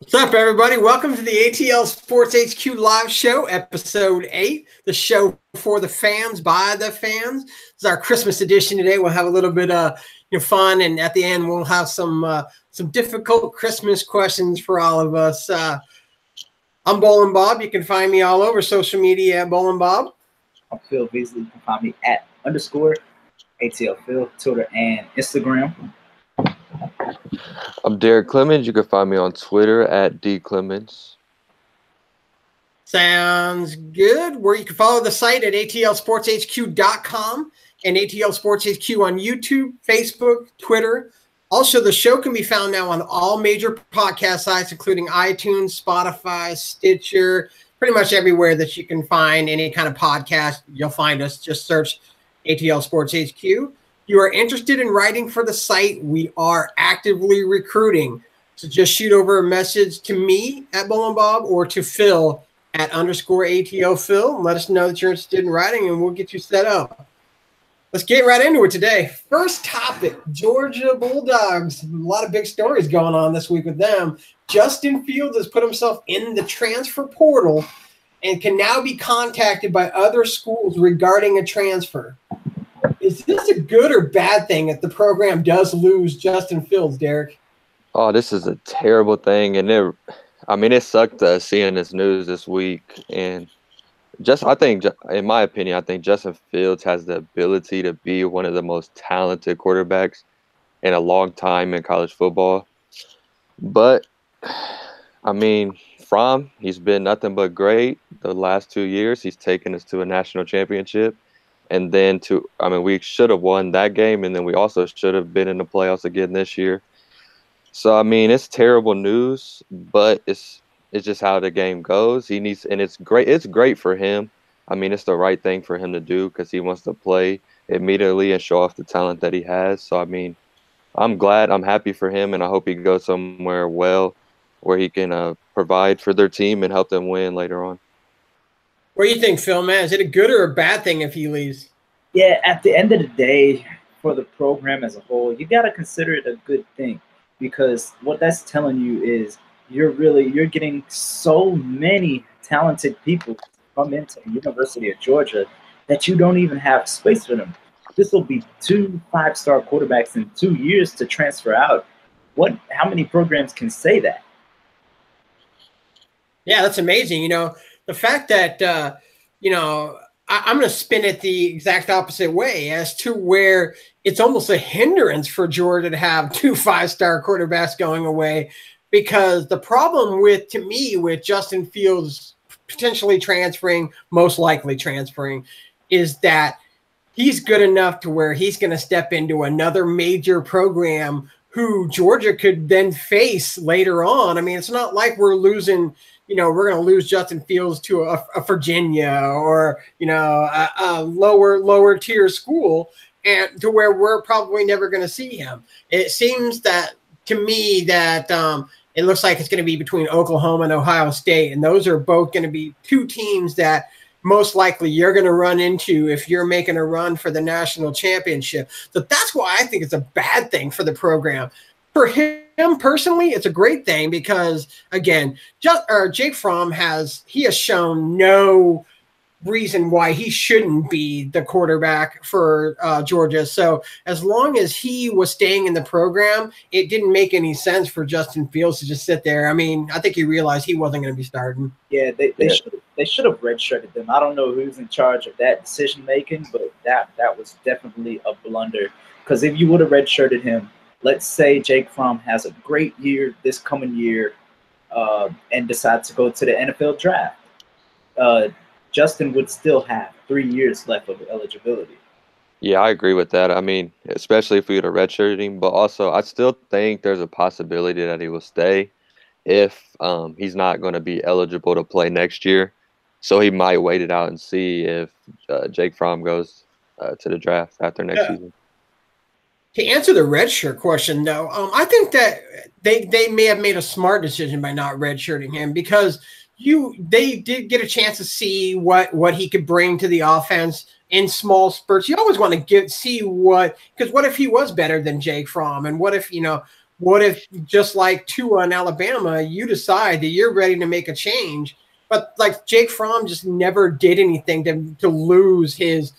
What's up, everybody? Welcome to the ATL Sports HQ live show, episode 8, the show for the fans, by the fans. This is our Christmas edition today. We'll have a little bit of fun, and at the end, we'll have some difficult Christmas questions for all of us. I'm Bowling Bob. You can find me all over social media at Bowling Bob. I'm Phil Beasley. You can find me at _ATL Phil, Twitter and Instagram. I'm Daric Clemens. You can find me on Twitter at dclemens. Sounds good. Where you can follow the site at atlsportshq.com and ATL Sports HQ on YouTube, Facebook, Twitter. Also, the show can be found now on all major podcast sites, including iTunes, Spotify, Stitcher, pretty much everywhere that you can find any kind of podcast. You'll find us. Just search ATL Sports HQ. You are interested in writing for the site, we are actively recruiting. So just shoot over a message to me at Bowling Bob or to Phil at _ATL Phil. Let us know that you're interested in writing and we'll get you set up. Let's get right into it today. First topic, Georgia Bulldogs. A lot of big stories going on this week with them. Justin Fields has put himself in the transfer portal and can now be contacted by other schools regarding a transfer. Is this a good or bad thing if the program does lose Justin Fields, Daric? Oh, this is a terrible thing, and it sucked seeing this news this week. And I think, in my opinion, I think Justin Fields has the ability to be one of the most talented quarterbacks in a long time in college football. But Fromm, he's been nothing but great the last 2 years. He's taken us to a national championship. And then we should have won that game, and then we also should have been in the playoffs again this year. So it's terrible news, but it's just how the game goes. And it's great. It's great for him. It's the right thing for him to do because he wants to play immediately and show off the talent that he has. So I'm glad. I'm happy for him, and I hope he goes somewhere where he can provide for their team and help them win later on. What do you think, Phil, man? Is it a good or a bad thing if he leaves? Yeah, at the end of the day, for the program as a whole, you got to consider it a good thing because what that's telling you is you're getting so many talented people to come into the University of Georgia that you don't even have space for them. This will be 2 5-star quarterbacks in 2 years to transfer out. How many programs can say that? Yeah, that's amazing. The fact that, I'm going to spin it the exact opposite way as to where it's almost a hindrance for Georgia to have 2 5-star quarterbacks going away, because the problem with Justin Fields potentially transferring, most likely transferring, is that he's good enough to where he's going to step into another major program who Georgia could then face later on. It's not like we're losing – we're going to lose Justin Fields to a Virginia or, a lower tier school, and to where we're probably never going to see him. It seems that to me that it looks like it's going to be between Oklahoma and Ohio State. And those are both going to be 2 teams that most likely you're going to run into if you're making a run for the national championship. So that's why I think it's a bad thing for the program. For him personally, it's a great thing because, again, Jake Fromm has shown no reason why he shouldn't be the quarterback for Georgia. So as long as he was staying in the program, it didn't make any sense for Justin Fields to just sit there. I think he realized he wasn't going to be starting. Yeah, they should have redshirted them. I don't know who's in charge of that decision making, but that was definitely a blunder. Because if you would have redshirted him, let's say Jake Fromm has a great year this coming year and decides to go to the NFL draft. Justin would still have 3 years left of eligibility. Yeah, I agree with that. Especially if we would have redshirted him. But also, I still think there's a possibility that he will stay if he's not going to be eligible to play next year. So he might wait it out and see if Jake Fromm goes to the draft after next season. To answer the redshirt question, though, I think that they may have made a smart decision by not redshirting him because they did get a chance to see what he could bring to the offense in small spurts. You always want to see because what if he was better than Jake Fromm, and what if what if, just like Tua in Alabama, you decide that you're ready to make a change, but like Jake Fromm just never did anything to lose his,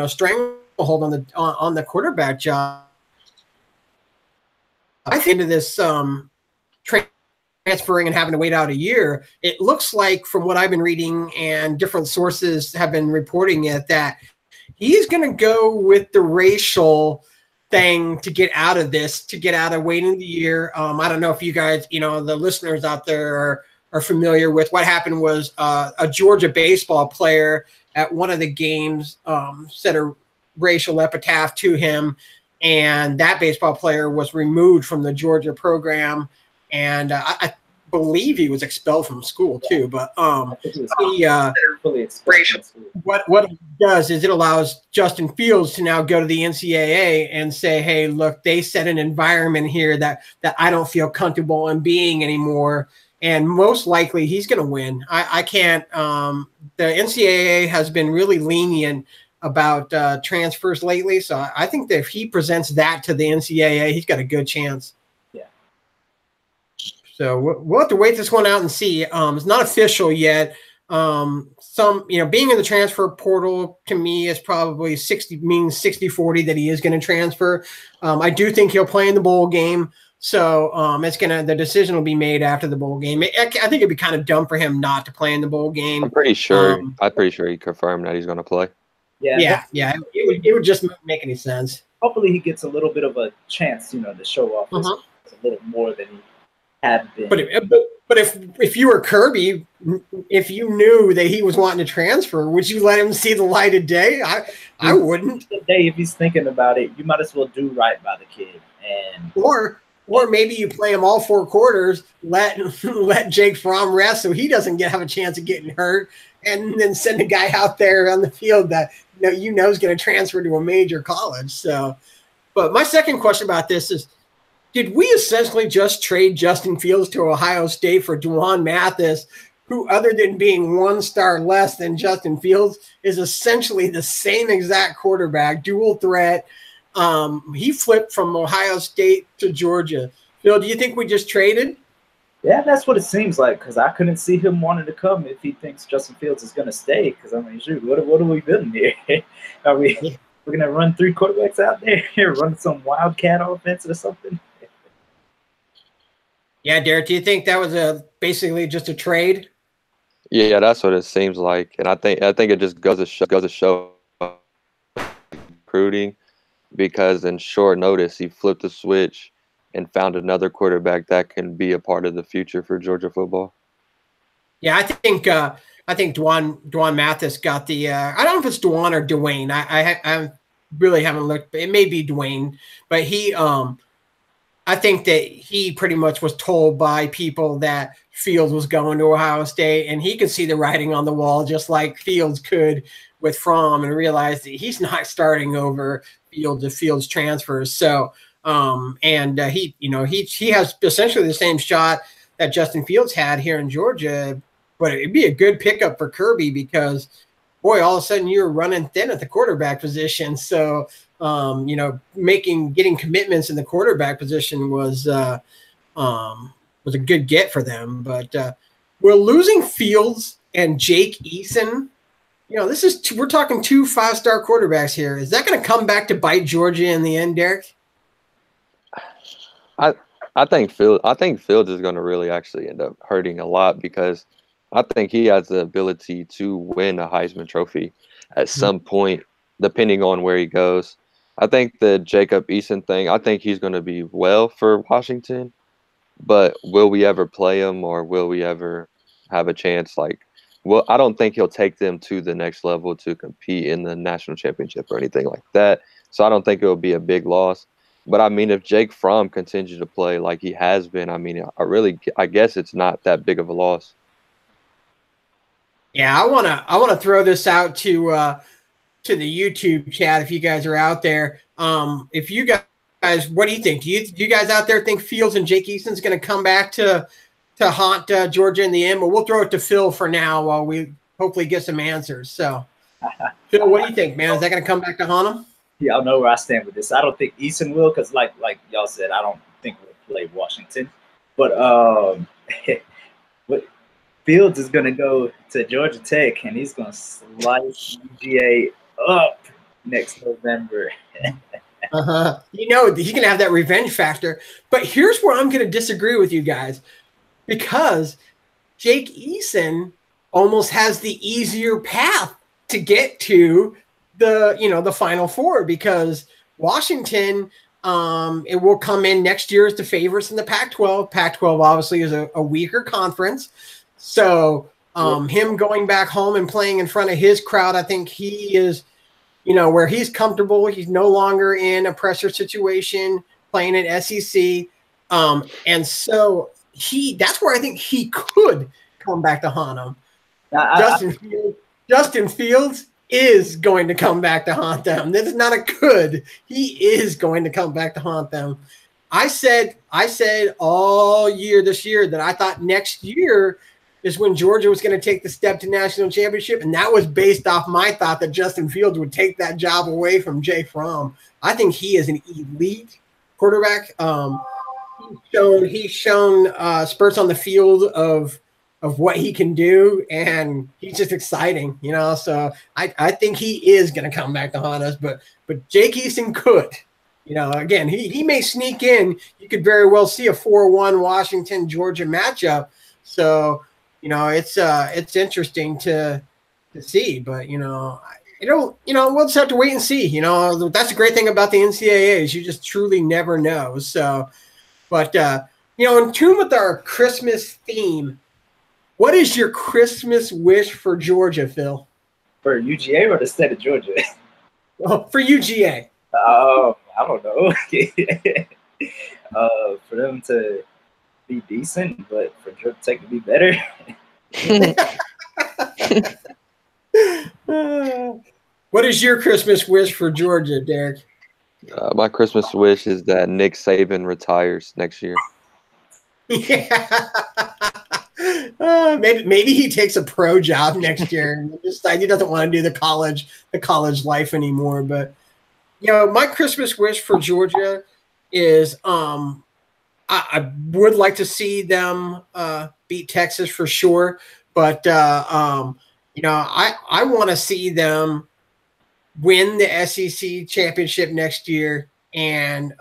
stranglehold on the quarterback job. I think into this transferring and having to wait out a year, it looks like, from what I've been reading and different sources have been reporting it, that he's going to go with the racial thing to get out of this, to get out of waiting the year. I don't know if you guys, the listeners out there are familiar with what happened. Was a Georgia baseball player at one of the games said a racial epitaph to him, and that baseball player was removed from the Georgia program, and I believe he was expelled from school too. But what it does is it allows Justin Fields to now go to the NCAA and say, hey, look, they set an environment here that I don't feel comfortable in being anymore. And most likely he's going to win. I can't. The NCAA has been really lenient about transfers lately. So I think that if he presents that to the NCAA, he's got a good chance. Yeah. So we'll have to wait this one out and see. It's not official yet. Being in the transfer portal to me is probably 60-40 that he is going to transfer. I do think he'll play in the bowl game. So the decision will be made after the bowl game. I think it'd be kind of dumb for him not to play in the bowl game. I'm pretty sure he confirmed that he's going to play. Yeah. It would just make any sense. Hopefully he gets a little bit of a chance, to show off a little more than he had been. But if you were Kirby, if you knew that he was wanting to transfer, would you let him see the light of day? I wouldn't. Today, if he's thinking about it, you might as well do right by the kid. Or maybe you play him all 4 quarters, let Jake Fromm rest so he doesn't have a chance of getting hurt, and then send a guy out there on the field that is going to transfer to a major college. So, but my second question about this is, did we essentially just trade Justin Fields to Ohio State for Dwan Mathis, who, other than being 1 star less than Justin Fields, is essentially the same exact quarterback, dual threat? He flipped from Ohio State to Georgia. Phil, do you think we just traded? Yeah, that's what it seems like, because I couldn't see him wanting to come if he thinks Justin Fields is going to stay. Because, shoot, what are we building here? Are we we're going to run 3 quarterbacks out there, run some wildcat offense or something? Yeah, Daric, do you think that was basically just a trade? Yeah, that's what it seems like, and I think it just goes to show recruiting, because in short notice he flipped the switch and found another quarterback that can be a part of the future for Georgia football. Yeah, I think Dwan Mathis got the. I don't know if it's Dwan or Dwayne. I really haven't looked. It may be Dwayne, but he. I think that he pretty much was told by people that Fields was going to Ohio State, and he could see the writing on the wall just like Fields could with Fromm, and realized that he's not starting over Fields transfers. So, he has essentially the same shot that Justin Fields had here in Georgia, but it'd be a good pickup for Kirby because, boy, all of a sudden you're running thin at the quarterback position. So, getting commitments in the quarterback position was a good get for them. But we're losing Fields and Jake Eason. We're talking 2 5-star quarterbacks here. Is that going to come back to bite Georgia in the end, Daric? I think Fields is going to really actually end up hurting a lot, because I think he has the ability to win a Heisman Trophy at some point, depending on where he goes. I think the Jacob Eason thing, I think he's going to be well for Washington, but will we ever play him, or will we ever have a chance? I don't think he'll take them to the next level to compete in the national championship or anything like that. So I don't think it will be a big loss. But if Jake Fromm continues to play like he has been, I guess it's not that big of a loss. Yeah, I wanna throw this out to the YouTube chat if you guys are out there. If you guys, what do you think? Do you guys out there think Fields and Jake Eason's going to come back to haunt Georgia in the end? But we'll throw it to Phil for now while we hopefully get some answers. So, Phil, what do you think, man? Is that going to come back to haunt him? Y'all know where I stand with this. I don't think Eason will, because like y'all said, I don't think we'll play Washington. But but Fields is going to go to Georgia Tech, and he's going to slice UGA up next November. You know, he's going to have that revenge factor. But here's where I'm going to disagree with you guys, because Jake Eason almost has the easier path to get to the Final Four, because Washington, it will come in next year as the favorites in the Pac-12. Pac-12 obviously is a weaker conference. So him going back home and playing in front of his crowd, I think he is, where he's comfortable. He's no longer in a pressure situation playing at SEC. And so that's where I think he could come back to haunt him. Justin Fields is going to come back to haunt them. This is not a could. He is going to come back to haunt them. I said all year this year that I thought next year is when Georgia was going to take the step to national championship, and that was based off my thought that Justin Fields would take that job away from Jay Fromm. I think he is an elite quarterback. He's shown spurts on the field of what he can do, and he's just exciting, So I think he is going to come back to haunt us, but Jake Eason could, again, he may sneak in. You could very well see a 4-1 Washington Georgia matchup. So, it's interesting to see, but we'll just have to wait and see. That's the great thing about the NCAA is you just truly never know. So, but in tune with our Christmas theme, what is your Christmas wish for Georgia, Phil? For UGA or the state of Georgia? Well, for UGA. I don't know. For them to be decent, but for Georgia Tech to be better. What is your Christmas wish for Georgia, Daric? My Christmas wish is that Nick Saban retires next year. Yeah. Maybe he takes a pro job next year and he doesn't want to do the college life anymore. But my Christmas wish for Georgia is I would like to see them beat Texas for sure, but I want to see them win the SEC championship next year, and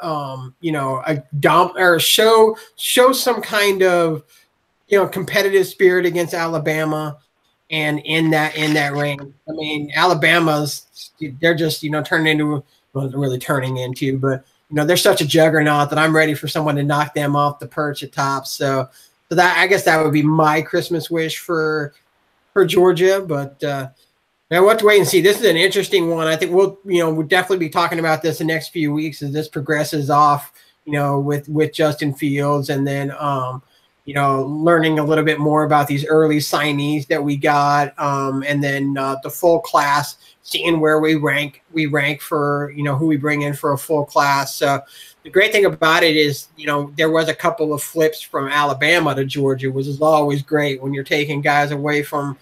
show some kind of competitive spirit against Alabama, and in that range. I mean, they're just turning into, well, really turning into, but they're such a juggernaut that I'm ready for someone to knock them off the perch at top. So that, I guess that would be my Christmas wish for Georgia. But now we'll have to wait and see. This is an interesting one. I think we'll definitely be talking about this the next few weeks as this progresses off, with Justin Fields, and then learning a little bit more about these early signees that we got, and then the full class, seeing where we rank for, who we bring in for a full class. So the great thing about it is, there was a couple of flips from Alabama to Georgia, which is always great when you're taking guys away from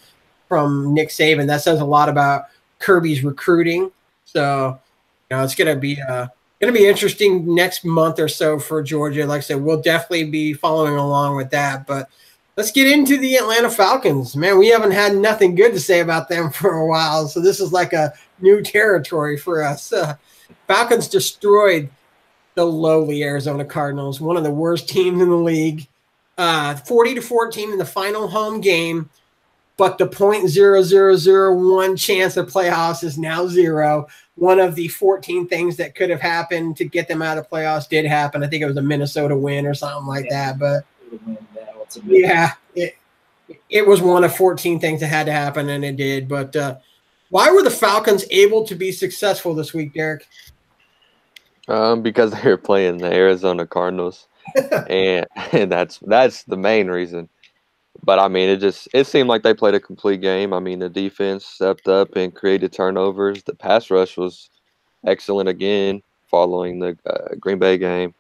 Nick Saban. That says a lot about Kirby's recruiting. So, it's going to be interesting next month or so for Georgia. Like I said, we'll definitely be following along with that. But let's get into the Atlanta Falcons. Man, we haven't had nothing good to say about them for a while, so this is like a new territory for us. Falcons destroyed the lowly Arizona Cardinals, one of the worst teams in the league, 40-14 in the final home game. But the .0001 chance of playoffs is now 0. One of the 14 things that could have happened to get them out of playoffs did happen. I think it was a Minnesota win or something like that. But yeah, it was one of 14 things that had to happen, and it did. But why were the Falcons able to be successful this week, Daric? Because they were playing the Arizona Cardinals, and that's the main reason. But I mean, it seemed like they played a complete game. I mean, the defense stepped up and created turnovers. The pass rush was excellent again following the Green Bay game.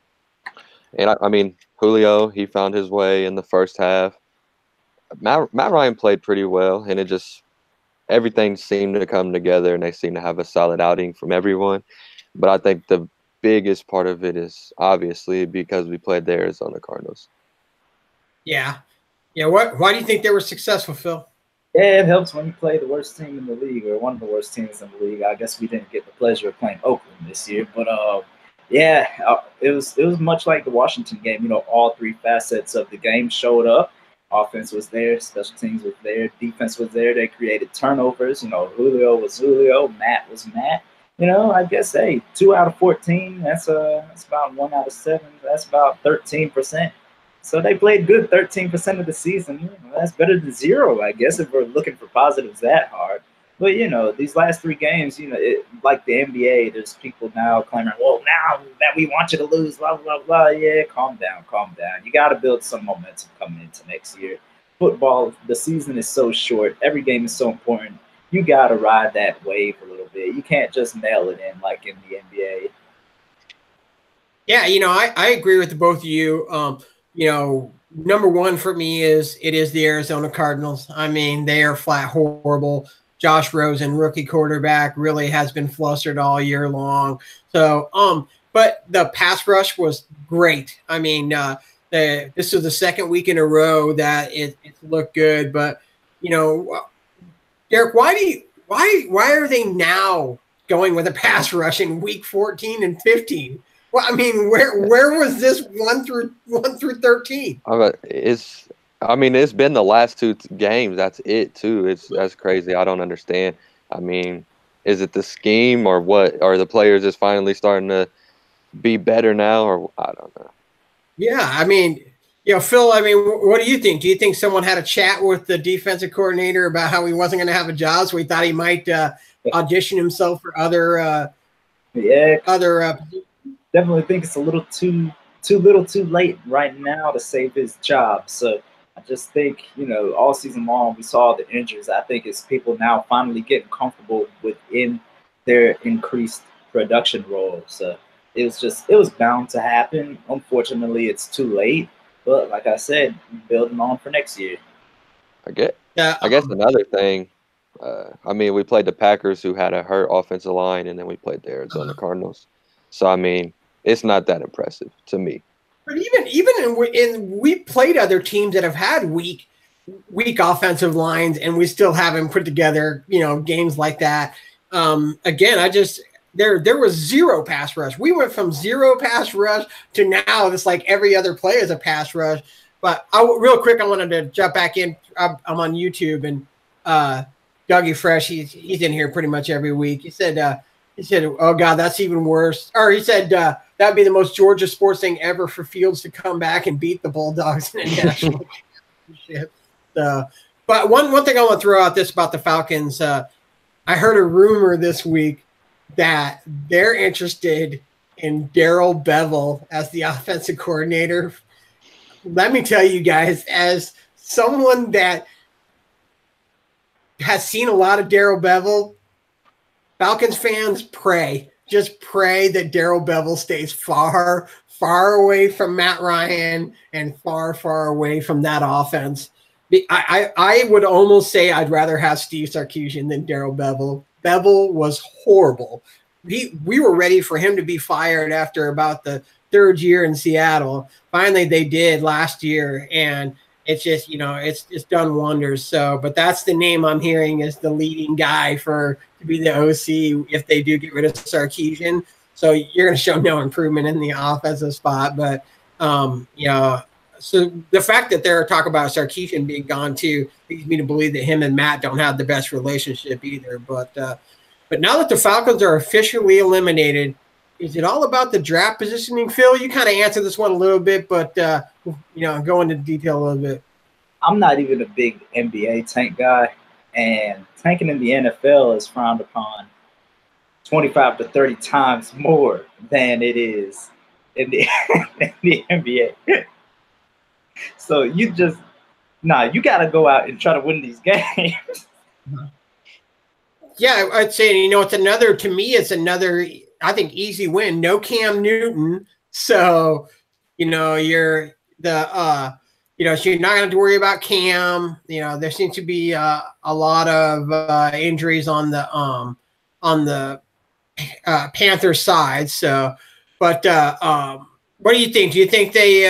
And I mean, Julio, he found his way in the first half. Matt Ryan played pretty well, and everything seemed to come together, and they seemed to have a solid outing from everyone. But I think the biggest part of it is obviously because we played the Arizona Cardinals. Yeah. Yeah. Why do you think they were successful, Phil? Yeah, it helps when you play the worst team in the league, or one of the worst teams in the league. I guess we didn't get the pleasure of playing Oakland this year, but yeah, it was much like the Washington game. You know, all three facets of the game showed up. Offense was there, special teams was there, defense was there. They created turnovers. You know, Julio was Julio, Matt was Matt. You know, I guess 2 out of 14. That's about 1 out of 7. That's about 13%. So they played good 13% of the season. You know, that's better than 0, I guess, if we're looking for positives that hard. But, you know, these last 3 games, you know, like the NBA, there's people now claiming, well, now that we want you to lose, blah, blah, blah. Yeah, calm down, calm down. You got to build some momentum coming into next year. Football, the season is so short. Every game is so important. You got to ride that wave a little bit. You can't just nail it in like in the NBA. Yeah, you know, I agree with both of you. You know, number one for me is the Arizona Cardinals. I mean, they are flat horrible. Josh Rosen, rookie quarterback, really has been flustered all year long. So, but the pass rush was great. I mean, this was the second week in a row that it looked good. But, you know, Daric, why are they now going with a pass rush in week 14 and 15? Well, I mean, where was this 1 through 13? It's been the last 2 games. That's it too. That's crazy. I don't understand. I mean, is it the scheme or what? Are the players just finally starting to be better now, or I don't know. Yeah, I mean, you know, Phil. I mean, what do you think? Do you think someone had a chat with the defensive coordinator about how he wasn't going to have a job, so he thought he might audition himself for other? Definitely think it's a little too late right now to save his job. So I just think, you know, all season long we saw the injuries. I think it's people now finally getting comfortable within their increased production role. So it was bound to happen. Unfortunately, it's too late. But like I said, building on for next year. I guess another thing. I mean, we played the Packers, who had a hurt offensive line, and then we played the Arizona Cardinals. So I mean, it's not that impressive to me. But even we played other teams that have had weak offensive lines, and we still haven't put together, you know, games like that. Again, there was 0 pass rush. We went from 0 pass rush to now it's like every other play is a pass rush. But real quick, I wanted to jump back in. I'm on YouTube, and Dougie Fresh, he's in here pretty much every week. He said, "Oh God, that's even worse." Or he said that'd be the most Georgia sports thing ever for Fields to come back and beat the Bulldogs in a national championship. But one thing I want to throw out this about the Falcons. I heard a rumor this week that they're interested in Darrell Bevell as the offensive coordinator. Let me tell you guys, as someone that has seen a lot of Darrell Bevell, Falcons fans just pray that Darrell Bevell stays far, far away from Matt Ryan and far, far away from that offense. I would almost say I'd rather have Steve Sarkisian than Darrell Bevell. Bevell was horrible. We were ready for him to be fired after about the 3rd year in Seattle. Finally, they did last year, and it's just, you know, it's done wonders. So, but that's the name I'm hearing is the leading guy to be the OC if they do get rid of Sarkisian. So you're going to show no improvement in the offensive spot. But, you know, so the fact that they're talking about Sarkisian being gone too leads me to believe that him and Matt don't have the best relationship either. But now that the Falcons are officially eliminated, is it all about the draft positioning, Phil? You kind of answered this one a little bit, but you know, go into detail a little bit. I'm not even a big NBA tank guy, and tanking in the NFL is frowned upon 25 to 30 times more than it is in the, in the NBA. So you got to go out and try to win these games. Yeah, I'd say, you know, it's another, I think, easy win. No Cam Newton. So, you know, so you're not going to have to worry about Cam. You know, there seems to be a lot of injuries on the Panthers side. So, But what do you think? Do you think they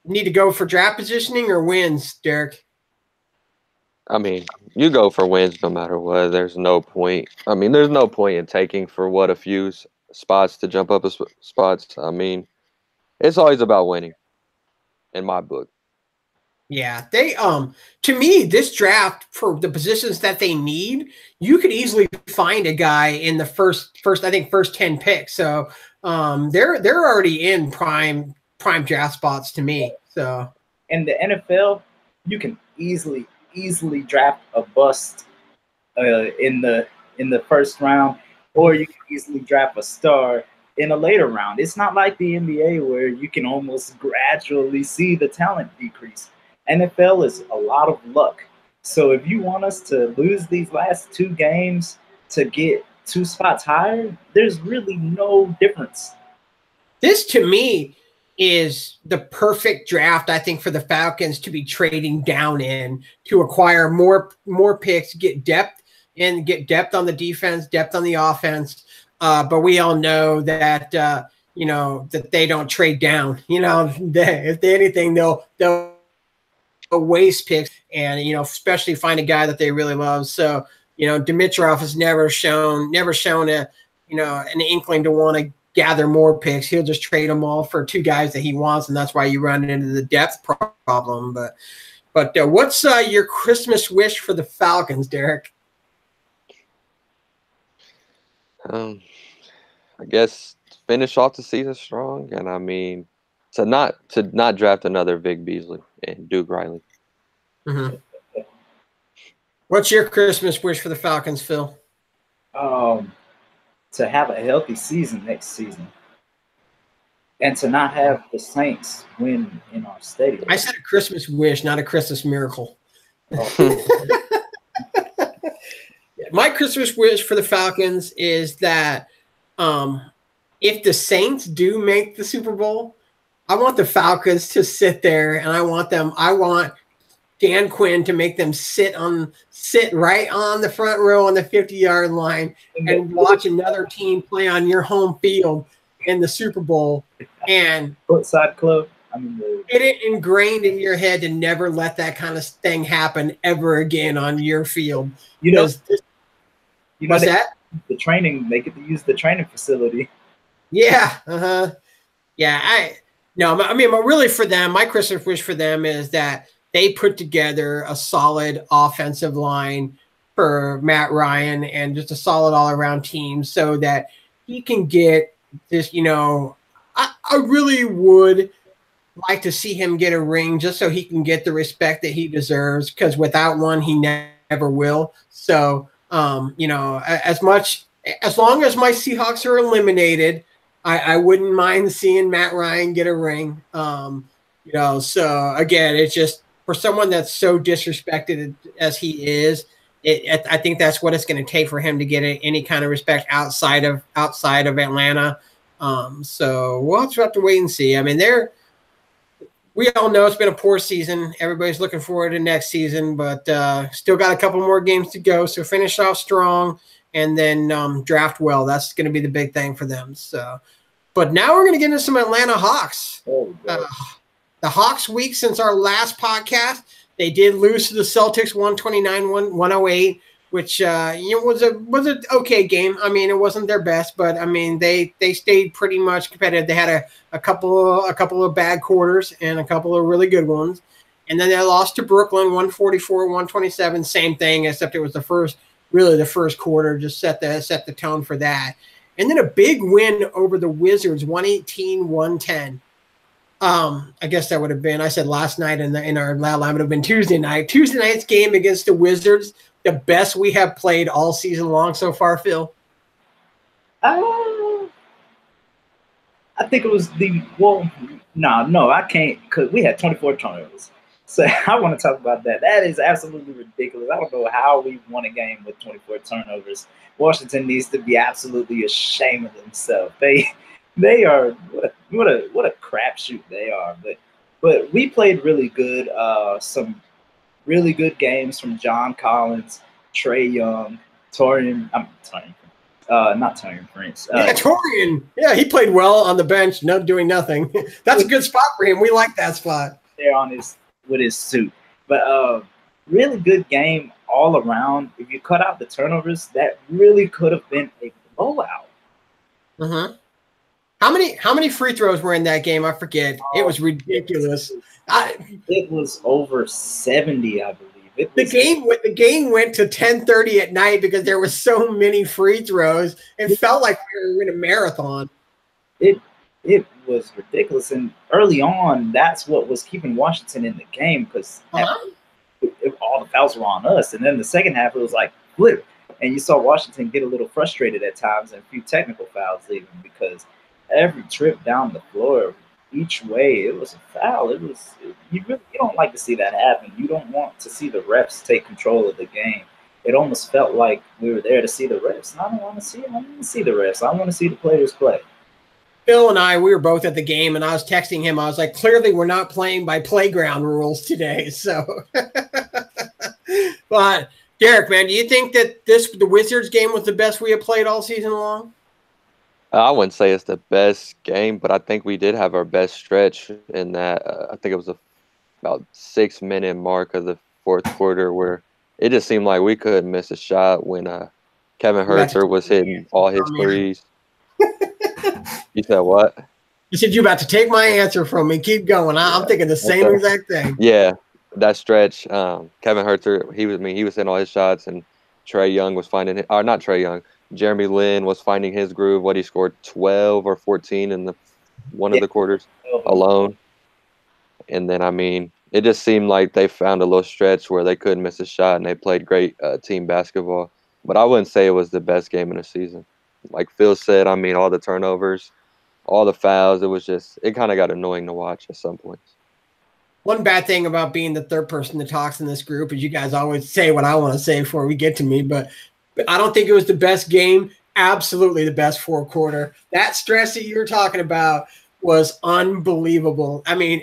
need to go for draft positioning or wins, Daric? I mean, you go for wins no matter what. There's no point. I mean, there's no point in taking for what a few spots to jump up spots. I mean, it's always about winning in my book. Yeah, they to me this draft for the positions that they need, you could easily find a guy in the first I think first 10 picks. So they're already in prime draft spots to me. So in the NFL, you can easily draft a bust in the first round, or you can easily draft a star in a later round. It's not like the NBA where you can almost gradually see the talent decrease. NFL is a lot of luck. So if you want us to lose these last 2 games to get 2 spots higher, there's really no difference. this to me is the perfect draft, I think, for the Falcons to be trading down in to acquire more picks, get depth on the defense, depth on the offense. But we all know that that they don't trade down. If they anything, they'll waste picks and especially find a guy that they really love. So Dimitrov has never shown a an inkling to want to gather more picks. He'll just trade them all for 2 guys that he wants, and that's why you run into the depth problem. But what's your Christmas wish for the Falcons, Daric? I guess finish off the season strong, and I mean to not draft another Vic Beasley and Duke Riley. Mm-hmm. What's your Christmas wish for the Falcons, Phil? To have a healthy season next season, and to not have the Saints win in our stadium. I said a Christmas wish, not a Christmas miracle. Oh. My Christmas wish for the Falcons is that if the Saints do make the Super Bowl, I want the Falcons to sit there, and I want Dan Quinn to make them sit right on the front row on the 50-yard line and watch another team play on your home field in the Super Bowl and Outside club. Get it ingrained in your head to never let that kind of thing happen ever again on your field. What's that? The training, they get to use the training facility. Yeah. Uh-huh. Yeah. Really for them, my Christmas wish for them is that they put together a solid offensive line for Matt Ryan and just a solid all-around team so that he can get this, I really would like to see him get a ring just so he can get the respect that he deserves, because without one, he never will. So, as long as my Seahawks are eliminated, I wouldn't mind seeing Matt Ryan get a ring. So again, it's just, for someone that's so disrespected as he is, I think that's what it's going to take for him to get any kind of respect outside of Atlanta. So we'll have to wait and see. I mean, we all know it's been a poor season. Everybody's looking forward to next season, but still got a couple more games to go. So finish off strong and then draft well. That's going to be the big thing for them. So, but now we're going to get into some Atlanta Hawks. The Hawks week since our last podcast, they did lose to the Celtics 129-108, which was an okay game. I mean, it wasn't their best, but I mean they stayed pretty much competitive. They had a couple of bad quarters and a couple of really good ones, and then they lost to Brooklyn 144-127. Same thing, except it was the first quarter just set the tone for that, and then a big win over the Wizards 118-110. I guess that would have been, I said last night in our loud line, would have been Tuesday night. Tuesday night's game against the Wizards, the best we have played all season long so far, Phil. I think it was no, I can't, because we had 24 turnovers. So I want to talk about that. That is absolutely ridiculous. I don't know how we won a game with 24 turnovers. Washington needs to be absolutely ashamed of themselves. They are what a crapshoot they are. But we played really good. Some really good games from John Collins, Trae Young, Not Torian Prince. Yeah, Torian. Yeah, he played well on the bench, doing nothing. That's a good spot for him. We like that spot. There on with his suit, but really good game all around. If you cut out the turnovers, that really could have been a blowout. Mm-hmm. How many free throws were in that game? I forget. It was ridiculous. It was over 70, I believe. The game went to 10:30 at night because there were so many free throws. It felt like we were in a marathon. It was ridiculous, and early on, that's what was keeping Washington in the game because all the fouls were on us. And then the second half, it was like flip, and you saw Washington get a little frustrated at times and a few technical fouls even because every trip down the floor, each way, it was a foul. You don't like to see that happen. You don't want to see the refs take control of the game. It almost felt like we were there to see the refs. And I don't want to see it. I don't want to see the refs. I want to see the players play. Phil and I, we were both at the game, and I was texting him. I was like, clearly we're not playing by playground rules today. So, but Daric, man, do you think that the Wizards game was the best we have played all season long? I wouldn't say it's the best game, but I think we did have our best stretch in that. I think it was about 6-minute mark of the fourth quarter where it just seemed like we couldn't miss a shot when Kevin Herter was hitting all his threes. You said what? You said you're about to take my answer from me. Keep going. I'm thinking the same exact thing. Yeah, that stretch, Kevin Herter, he was hitting all his shots, and Trae Young was finding it. Or not Trae Young. Jeremy Lin was finding his groove. He scored 12 or 14 in one of the quarters alone. And then, I mean, it just seemed like they found a little stretch where they couldn't miss a shot, and they played great team basketball. But I wouldn't say it was the best game in the season. Like Phil said, I mean, all the turnovers, all the fouls, it kind of got annoying to watch at some points. One bad thing about being the third person that talks in this group is you guys always say what I want to say before we get to me, but I don't think it was the best game. Absolutely the best fourth quarter. That stress that you were talking about was unbelievable. I mean,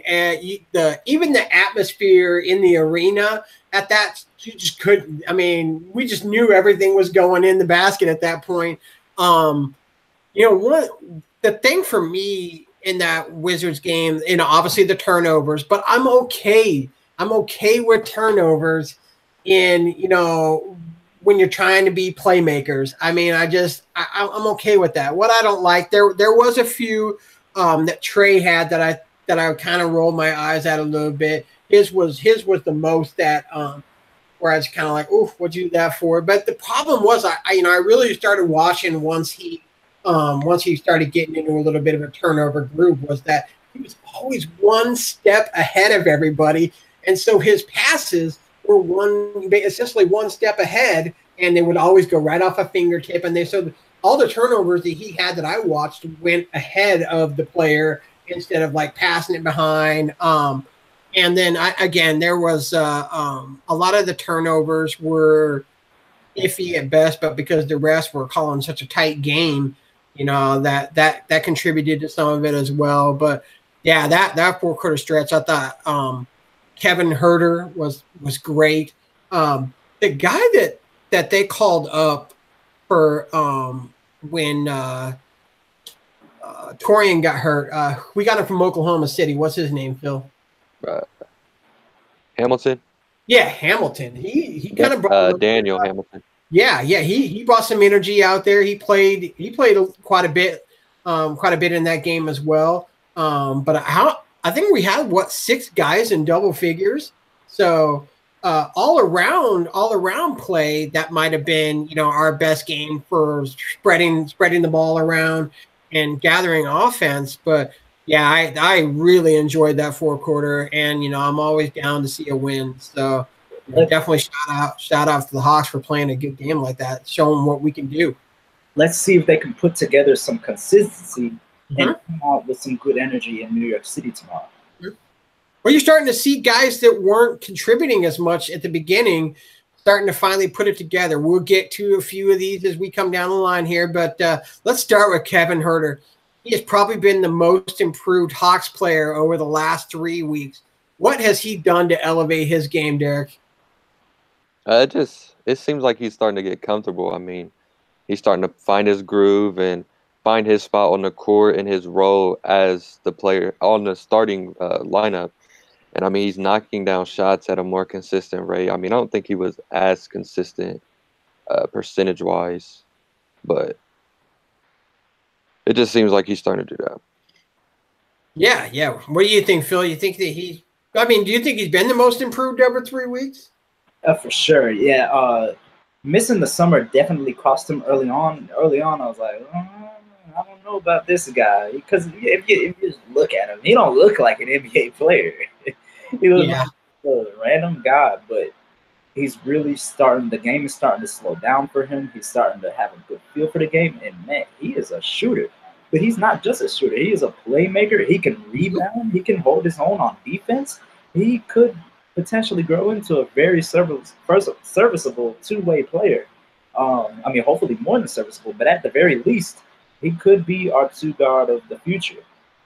even the atmosphere in the arena at that, you just couldn't. I mean, we just knew everything was going in the basket at that point. The thing for me in that Wizards game, obviously the turnovers, but I'm okay. I'm okay with turnovers when you're trying to be playmakers. I mean, I'm okay with that. What I don't like, there was a few that Trae had that I kind of rolled my eyes at a little bit. His was the most that where I was kind of like, oof, what'd you do that for? But the problem was I really started watching once he started getting into a little bit of a turnover groove, was that he was always one step ahead of everybody. And so his passes were essentially one step ahead, and they would always go right off a fingertip. And so all the turnovers that he had that I watched went ahead of the player instead of like passing it behind. And then there was a lot of the turnovers were iffy at best, but because the refs were calling such a tight game, that contributed to some of it as well. But yeah, that fourth quarter stretch, I thought Kevin Herter was great. The guy that they called up for when Torian got hurt, we got him from Oklahoma City. What's his name, Phil? Hamilton. Yeah, Hamilton. He kind of brought Daniel Hamilton. Yeah, he brought some energy out there. He played quite a bit in that game as well. But I think we had 6 guys in double figures. So all around play, that might have been our best game for spreading the ball around and gathering offense. But yeah, I really enjoyed that fourth quarter, and I'm always down to see a win. So definitely shout out to the Hawks for playing a good game like that, showing what we can do. Let's see if they can put together some consistency and come out with some good energy in New York City tomorrow. Well, you're starting to see guys that weren't contributing as much at the beginning starting to finally put it together. We'll get to a few of these as we come down the line here, but let's start with Kevin Herter. He has probably been the most improved Hawks player over the last 3 weeks. What has he done to elevate his game, Daric? It seems like he's starting to get comfortable. I mean, he's starting to find his groove and find his spot on the court and his role as the player on the starting lineup. And I mean, he's knocking down shots at a more consistent rate. I mean, I don't think he was as consistent percentage wise, but it just seems like he's starting to do that. Yeah, yeah. What do you think, Phil? You think that do you think he's been the most improved over 3 weeks? For sure, yeah. Missing the summer definitely cost him early on. Early on, I was like, I don't know about this guy, because if you just look at him, he don't look like an NBA player. He looks like a random guy, but he's really starting. The game is starting to slow down for him. He's starting to have a good feel for the game, and man, he is a shooter. But he's not just a shooter. He is a playmaker. He can rebound. He can hold his own on defense. He could potentially grow into a very serviceable two-way player. I mean, hopefully more than serviceable, but at the very least, he could be our two guard of the future.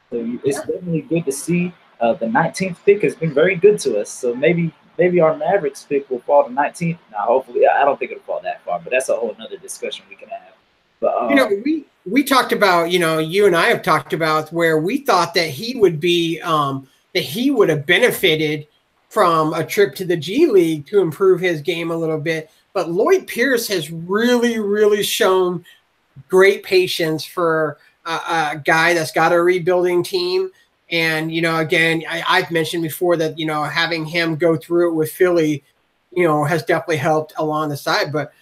So it's definitely good to see. The 19th pick has been very good to us. So maybe our Mavericks pick will fall to 19th. Now, hopefully, I don't think it'll fall that far, but that's a whole nother discussion we can have. But we talked about, you and I have talked about where we thought that he would be that he would have benefited from a trip to the G League to improve his game a little bit. But Lloyd Pierce has really, really shown great patience for a guy that's got a rebuilding team. And, again, I've mentioned before that, having him go through it with Philly, has definitely helped along the side. But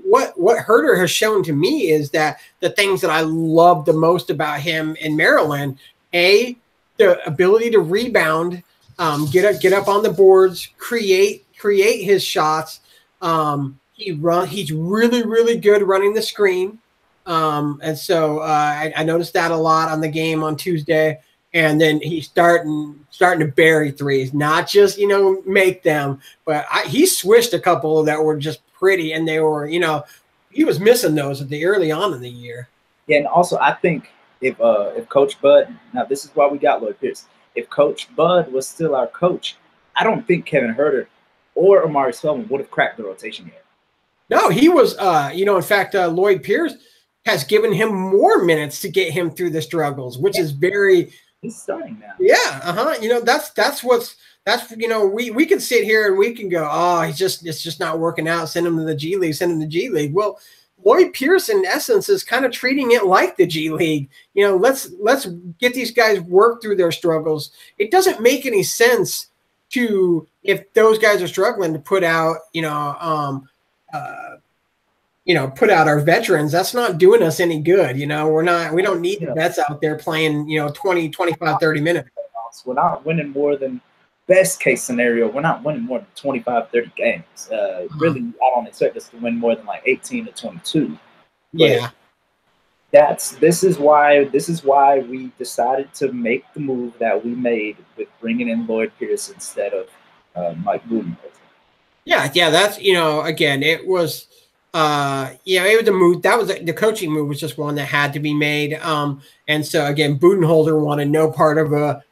what Herter has shown to me is that the things that I love the most about him in Maryland, the ability to rebound, get up on the boards, create his shots. He's really, really good running the screen. And so I noticed that a lot on the game on Tuesday. And then he's starting to bury threes, not just, make them, but he swished a couple that were just pretty, and they were, he was missing those at the early on in the year. Yeah, and also I think if Coach Bud, now this is why we got Lloyd Pierce. If Coach Bud was still our coach, I don't think Kevin Herter or Amari Spellman would have cracked the rotation yet. No, he was, in fact, Lloyd Pierce has given him more minutes to get him through the struggles, which is very. He's starting now. Yeah, we can sit here and we can go, it's just not working out. Send him to the G League. Well, Lloyd Pierce, in essence, is kind of treating it like the G League. Let's get these guys work through their struggles. It doesn't make any sense if those guys are struggling to put out, put out our veterans. That's not doing us any good. We don't need the vets out there playing, 20, 25, 30 minutes. We're not winning more than, best case scenario, we're not winning more than 25, 30 games. Really, I don't expect us to win more than like 18 to 22. Yeah. This is why we decided to make the move that we made with bringing in Lloyd Pierce instead of Mike Budenholzer. Yeah, that's, again, it was – it was a move. That was the coaching move was just one that had to be made. And so again, Budenholzer wanted no part of a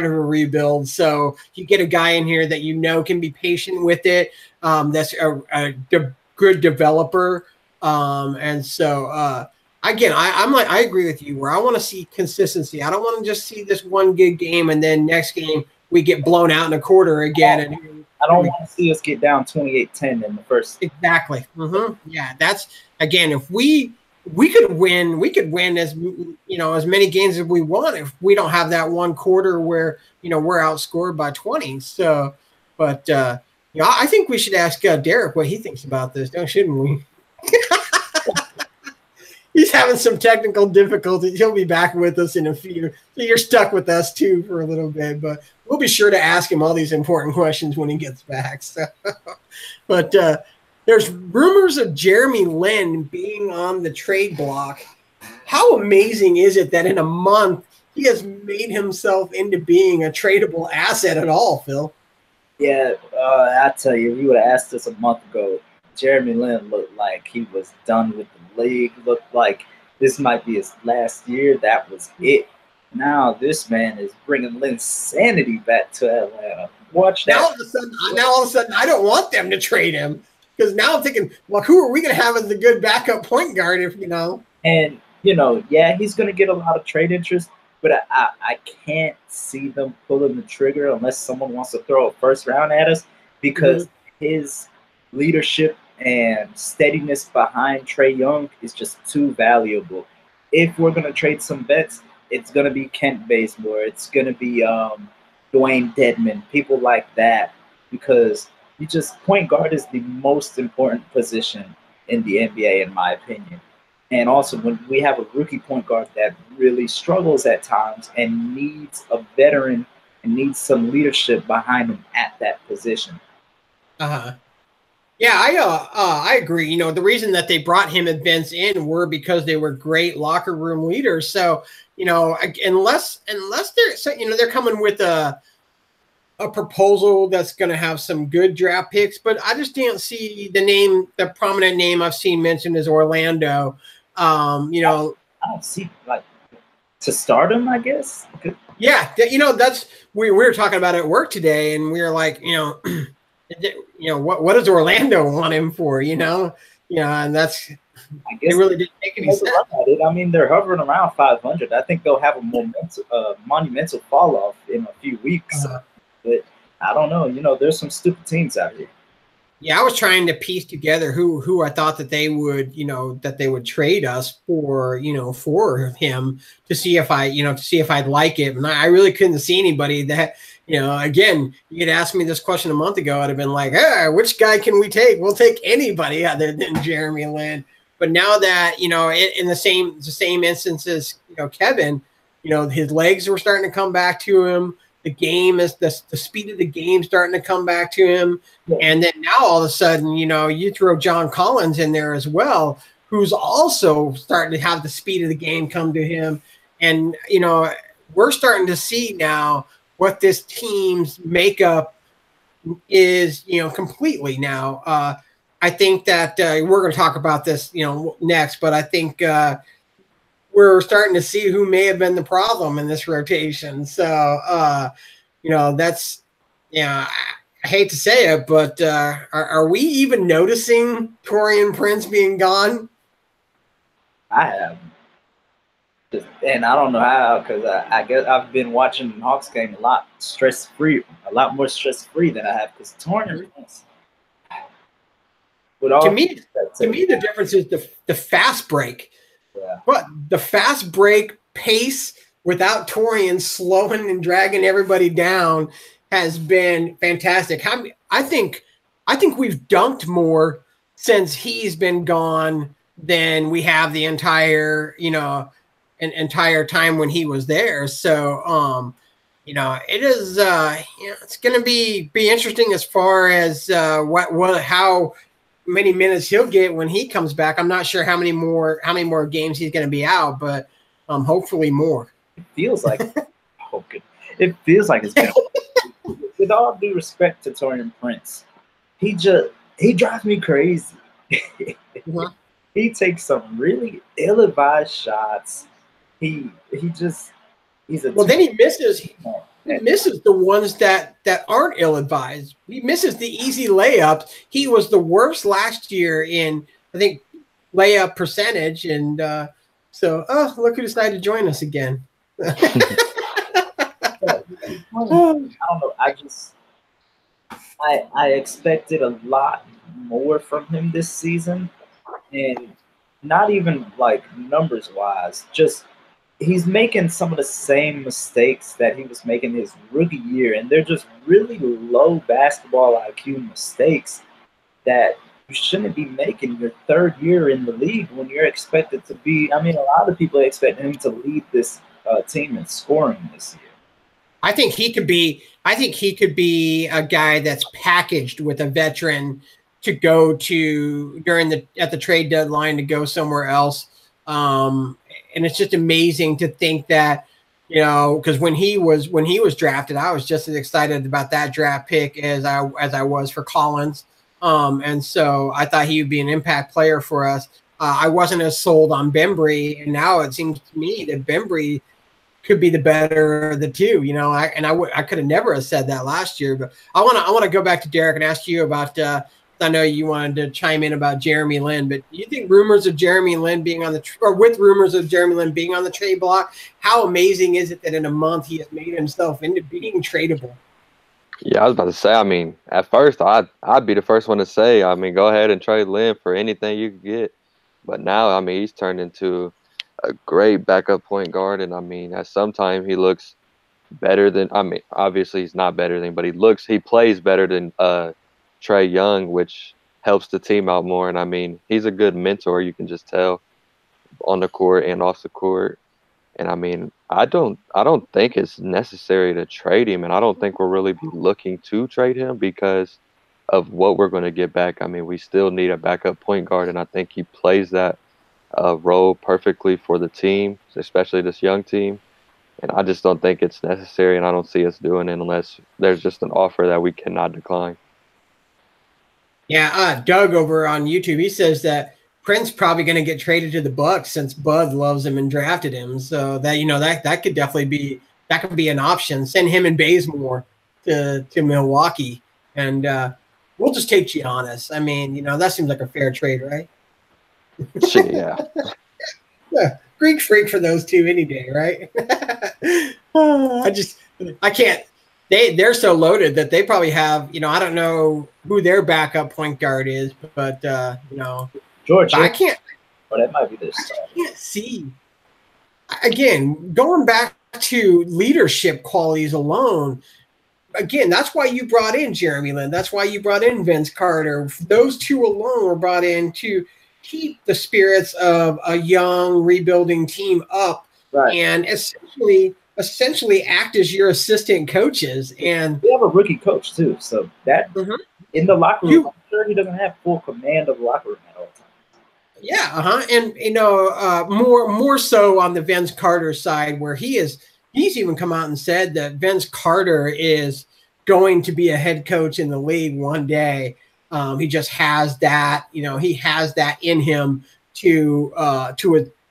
rebuild. So you get a guy in here that can be patient with it. That's a good developer. And so again, I agree with you where I want to see consistency. I don't want to just see this one good game and then next game we get blown out in a quarter again. And I don't want to see us get down 28-10 in the first. Exactly. Yeah, that's again. If we could win as as many games as we want if we don't have that one quarter where we're outscored by 20. So, but I think we should ask Daric what he thinks about this, shouldn't we? He's having some technical difficulties. He'll be back with us in a few. So you're stuck with us too for a little bit, but we'll be sure to ask him all these important questions when he gets back. So, but there's rumors of Jeremy Lin being on the trade block. How amazing is it that in a month he has made himself into being a tradable asset at all, Phil? Yeah, I tell you, if you would have asked us a month ago, Jeremy Lin looked like he was done with the league, looked like this might be his last year. That was it. Now this man is bringing Lin's sanity back to Atlanta. Watch that. Now all of a sudden, I don't want them to trade him. Because now I'm thinking, well, who are we going to have as the good backup point guard if, And, yeah, he's going to get a lot of trade interest, but I can't see them pulling the trigger unless someone wants to throw a first round at us, because his leadership and steadiness behind Trae Young is just too valuable. If we're going to trade some vets, it's going to be Kent Bazemore. It's going to be Dwayne Dedman, people like that, because point guard is the most important position in the NBA, in my opinion. And also, when we have a rookie point guard that really struggles at times and needs a veteran and needs some leadership behind him at that position. Yeah, I agree. The reason that they brought him and Vince in were because they were great locker room leaders. So, unless they're coming with a proposal that's going to have some good draft picks, but I just didn't see the prominent name I've seen mentioned is Orlando. I don't see to start him, I guess. Yeah, that's we were talking about it at work today, and we were like, what does Orlando want him for? And that's, I guess it really didn't make any sense. I mean, they're hovering around 500. I think they'll have a monumental fall off in a few weeks. But I don't know. There's some stupid teams out here. Yeah, I was trying to piece together who I thought that they would trade us for, for him to see if I'd like it. And I really couldn't see anybody that, again, you could ask me this question a month ago, I'd have been like, which guy can we take? We'll take anybody other than Jeremy Lin. But now that, in the same instances, Kevin, his legs were starting to come back to him. The game is the speed of the game starting to come back to him. Yeah. And then now all of a sudden, you throw John Collins in there as well, who's also starting to have the speed of the game come to him. And, we're starting to see now what this team's makeup is, completely now. I think that we're going to talk about this, next, but I think we're starting to see who may have been the problem in this rotation. So, that's, I hate to say it, but are we even noticing Taurean Prince being gone? I have. And I don't know how, because I guess I've been watching the Hawks game a lot more stress-free than I have, because Taurean Prince. To me, the difference is the fast break. Yeah. But the fast break pace without Taurean slowing and dragging everybody down has been fantastic. I think we've dunked more since he's been gone than we have the entire time when he was there. So it is it's going to be interesting as far as how many minutes he'll get when he comes back. I'm not sure how many more games he's going to be out, but hopefully more. It feels like it's been. With all due respect to Taurean Prince, he drives me crazy. He takes some really ill-advised shots. Then he misses. He misses the ones that aren't ill-advised. He misses the easy layups. He was the worst last year in, I think, layup percentage. And so, look who decided to join us again. I don't know. I expected a lot more from him this season, and not even like numbers-wise, just he's making some of the same mistakes that he was making his rookie year, and they're just really low basketball IQ mistakes that you shouldn't be making your third year in the league when you're expected to be. I mean, a lot of people expect him to lead this team in scoring this year. I think he could be a guy that's packaged with a veteran to go to at the trade deadline to go somewhere else. And it's just amazing to think that, because when he was drafted, I was just as excited about that draft pick as I was for Collins. And so I thought he would be an impact player for us. I wasn't as sold on Bembry, and now it seems to me that Bembry could be the better of the two. I could have never have said that last year. But I want to go back to Daric and ask you about I know you wanted to chime in about Jeremy Lin, but do you think rumors of Jeremy Lin being on with rumors of Jeremy Lin being on the trade block, how amazing is it that in a month he has made himself into being tradable? Yeah, I was about to say, I mean, at first I'd be the first one to say, I mean, go ahead and trade Lynn for anything you could get. But now, I mean, he's turned into a great backup point guard, and I mean, at some time he looks better than, I mean, obviously he's not better than, but he plays better than Trey Young, which helps the team out more. And I mean, he's a good mentor, you can just tell, on the court and off the court. And I mean, I don't think it's necessary to trade him, and I don't think we'll really be looking to trade him because of what we're going to get back. I mean, we still need a backup point guard, and I think he plays that role perfectly for the team, especially this young team. And I just don't think it's necessary, and I don't see us doing it unless there's just an offer that we cannot decline. Yeah, Doug over on YouTube, he says that Prince probably going to get traded to the Bucks since Bud loves him and drafted him. So that that could definitely be an option. Send him and Bazemore to Milwaukee, and we'll just take Giannis. I mean, that seems like a fair trade, right? Yeah. Yeah, Greek freak for those two any day, right? I can't. They're so loaded that they probably have, I don't know who their backup point guard is, but George. I can't. But that might be this. I can't see. Again, going back to leadership qualities alone. Again, that's why you brought in Jeremy Lin. That's why you brought in Vince Carter. Those two alone were brought in to keep the spirits of a young rebuilding team up, right, and essentially act as your assistant coaches. And we have a rookie coach too, so that in the locker room, I'm sure he doesn't have full command of the locker room at all times. Yeah, and more so on the Vince Carter side, where he's even come out and said that Vince Carter is going to be a head coach in the league one day. He just has that, he has that in him to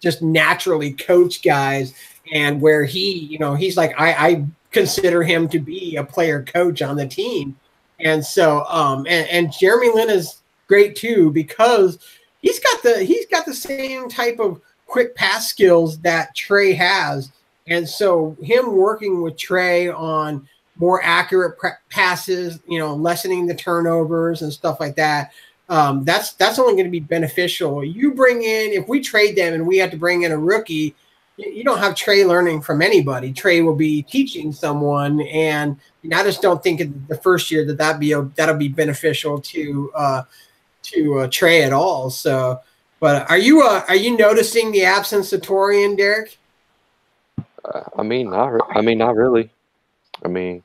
just naturally coach guys. And where he's like, I consider him to be a player coach on the team. And so, and Jeremy Lin is great too, because he's got the same type of quick pass skills that Trey has. And so him working with Trey on more accurate passes, lessening the turnovers and stuff like that, that's only going to be beneficial. You bring in, if we trade them and we have to bring in a rookie, you don't have Trey learning from anybody. Trey will be teaching someone, and I just don't think in the first year that'll be beneficial to Trey at all. So, but are you noticing the absence of Torian, Daric? I mean, not really. I mean,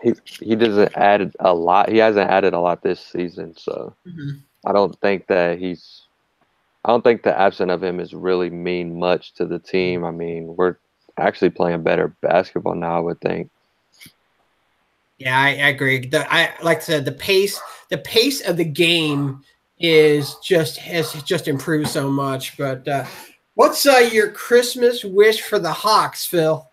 he doesn't add a lot. He hasn't added a lot this season, so I don't think the absence of him is really mean much to the team. I mean, we're actually playing better basketball now, I would think. Yeah, I agree. Like I said, the pace of the game has just improved so much. But what's your Christmas wish for the Hawks, Phil?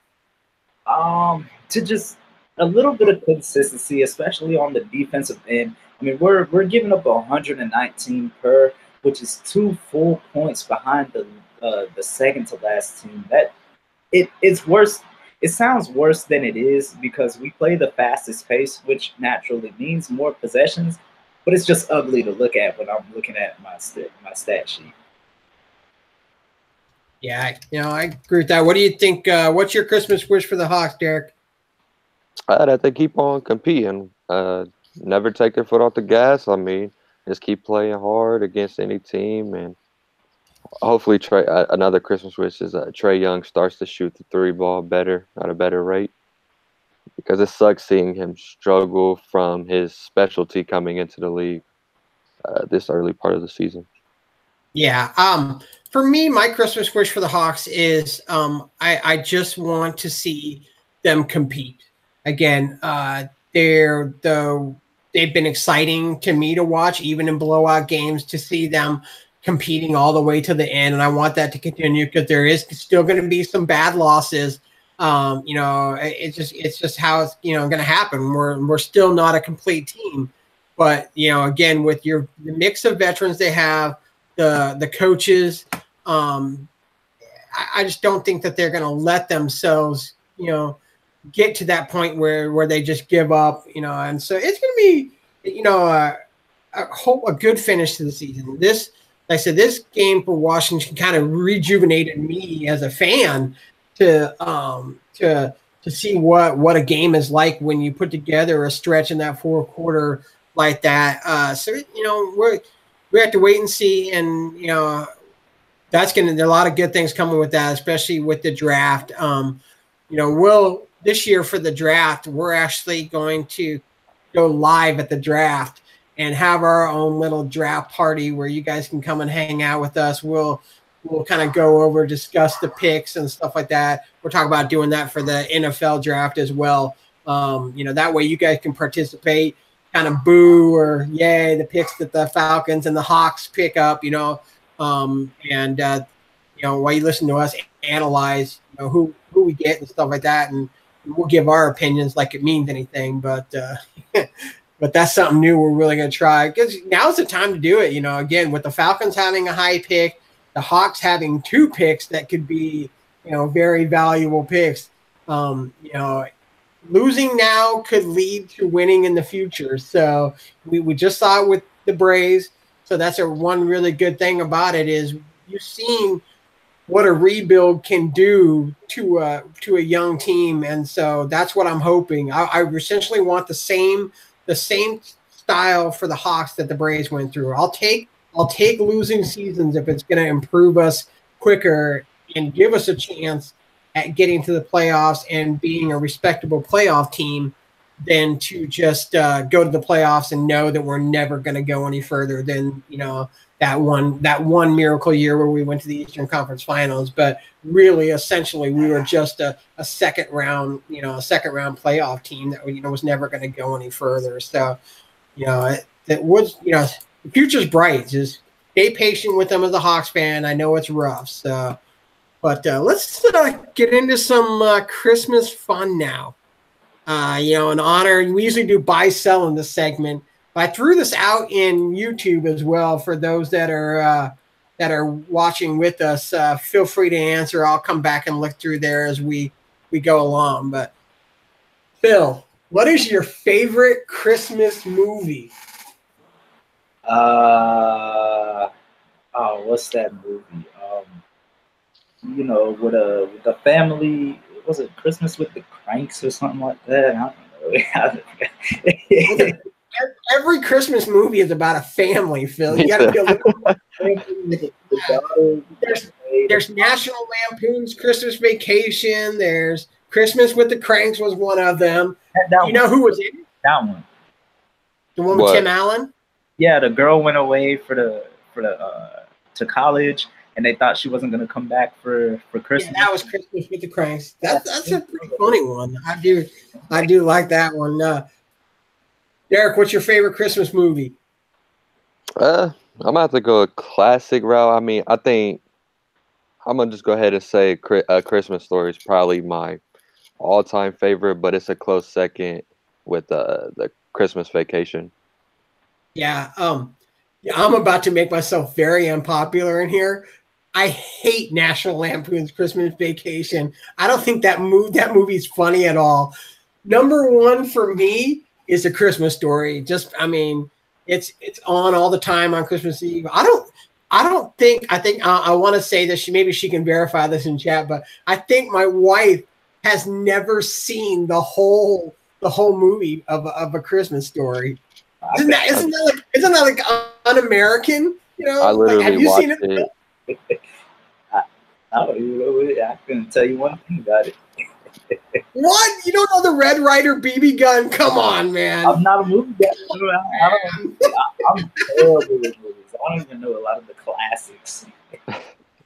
To just a little bit of consistency, especially on the defensive end. I mean, we're giving up 119 per, which is 2 full points behind the second to last team. That it's worse. It sounds worse than it is because we play the fastest pace, which naturally means more possessions. But it's just ugly to look at when I'm looking at my stat sheet. Yeah, I agree with that. What do you think? What's your Christmas wish for the Hawks, Daric? That they keep on competing. Never take their foot off the gas. I mean, just keep playing hard against any team, and hopefully another Christmas wish is Trey Young starts to shoot the 3 ball better at a better rate, because it sucks seeing him struggle from his specialty coming into the league this early part of the season. Yeah. For me, my Christmas wish for the Hawks is I just want to see them compete again. They've been exciting to me to watch, even in blowout games, to see them competing all the way to the end. And I want that to continue because there is still going to be some bad losses. It's just how it's going to happen. We're still not a complete team, But again, with the mix of veterans they have, the coaches, I just don't think that they're going to let themselves, get to that point where they just give up, and so it's going to be, a good finish to the season. This, like I said, this game for Washington kind of rejuvenated me as a fan to see what a game is like when you put together a stretch in that fourth quarter like that. So we have to wait and see, and there's a lot of good things coming with that, especially with the draft. This year for the draft, we're actually going to go live at the draft and have our own little draft party where you guys can come and hang out with us. We'll kind of go over, discuss the picks and stuff like that. We're talking about doing that for the NFL draft as well. That way you guys can participate, kind of boo or yay the picks that the Falcons and the Hawks pick up, while you listen to us analyze, who we get and stuff like that, and we'll give our opinions like it means anything, but but that's something new we're really going to try, because now's the time to do it. Again, with the Falcons having a high pick, the Hawks having 2 picks that could be, very valuable picks. Losing now could lead to winning in the future. So we just saw it with the Braves. So that's one really good thing about it is you've seen what a rebuild can do to a young team, and so that's what I'm hoping. I essentially want the same style for the Hawks that the Braves went through. I'll take losing seasons if it's going to improve us quicker and give us a chance at getting to the playoffs and being a respectable playoff team, than to just go to the playoffs and know that we're never going to go any further than that one miracle year where we went to the Eastern Conference Finals. But really, essentially, we were just a second round playoff team that was never going to go any further. So it was the future's bright. Just stay patient with them as a Hawks fan. I know it's rough. So, but let's get into some Christmas fun now. In honor, we usually do buy sell in this segment. I threw this out in YouTube as well for those that are watching with us. Feel free to answer. I'll come back and look through there as we go along. But Phil, what is your favorite Christmas movie? What's that movie? With the family. Was it Christmas with the Cranks or something like that? I don't know. Every Christmas movie is about a family, Phil. You got to be a little. There's National Lampoon's Christmas Vacation. There's Christmas with the Cranks was one of them. Who was in it? That one. The one with Tim Allen? Yeah, the girl went away to college, and they thought she wasn't going to come back for Christmas. Yeah, that was Christmas with the Cranks. That's a pretty funny one. I do like that one. Daric, what's your favorite Christmas movie? I'm going to have to go a classic route. I mean, I think I'm going to just go ahead and say A Christmas Story is probably my all-time favorite, but it's a close second with the Christmas Vacation. Yeah, I'm about to make myself very unpopular in here. I hate National Lampoon's Christmas Vacation. I don't think that movie's funny at all. Number one for me is A Christmas Story. It's on all the time on Christmas Eve. I want to say this. Maybe she can verify this in chat, but I think my wife has never seen the whole movie of A Christmas Story. Isn't that like un-American? I literally have you watched seen it? I don't even know it. I couldn't tell you one thing about it. What? You don't know the Red Ryder BB gun? Come on, man. I'm not a movie guy. I'm terrible with movies. I don't even know a lot of the classics.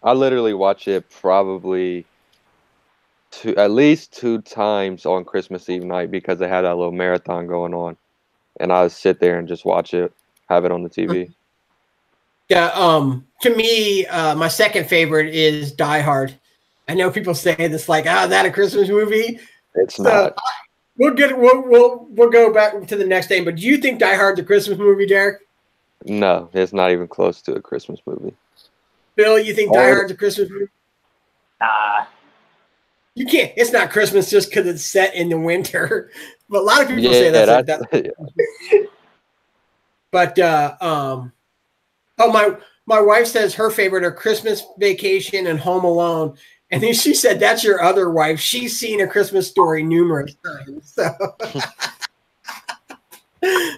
I literally watch it probably at least 2 times on Christmas Eve night because they had that little marathon going on. And I would sit there and just watch it, have it on the TV. Yeah, to me, my second favorite is Die Hard. I know people say this like, is that a Christmas movie? It's not. We'll go back to the next thing. But do you think Die Hard's a Christmas movie, Daric? No, it's not even close to a Christmas movie. Bill, you think Die Hard's a Christmas movie? Nah. You can't. It's not Christmas just because it's set in the winter. But a lot of people say that's that. But my wife says her favorite are Christmas Vacation and Home Alone. And then she said, that's your other wife. She's seen A Christmas Story numerous times. So.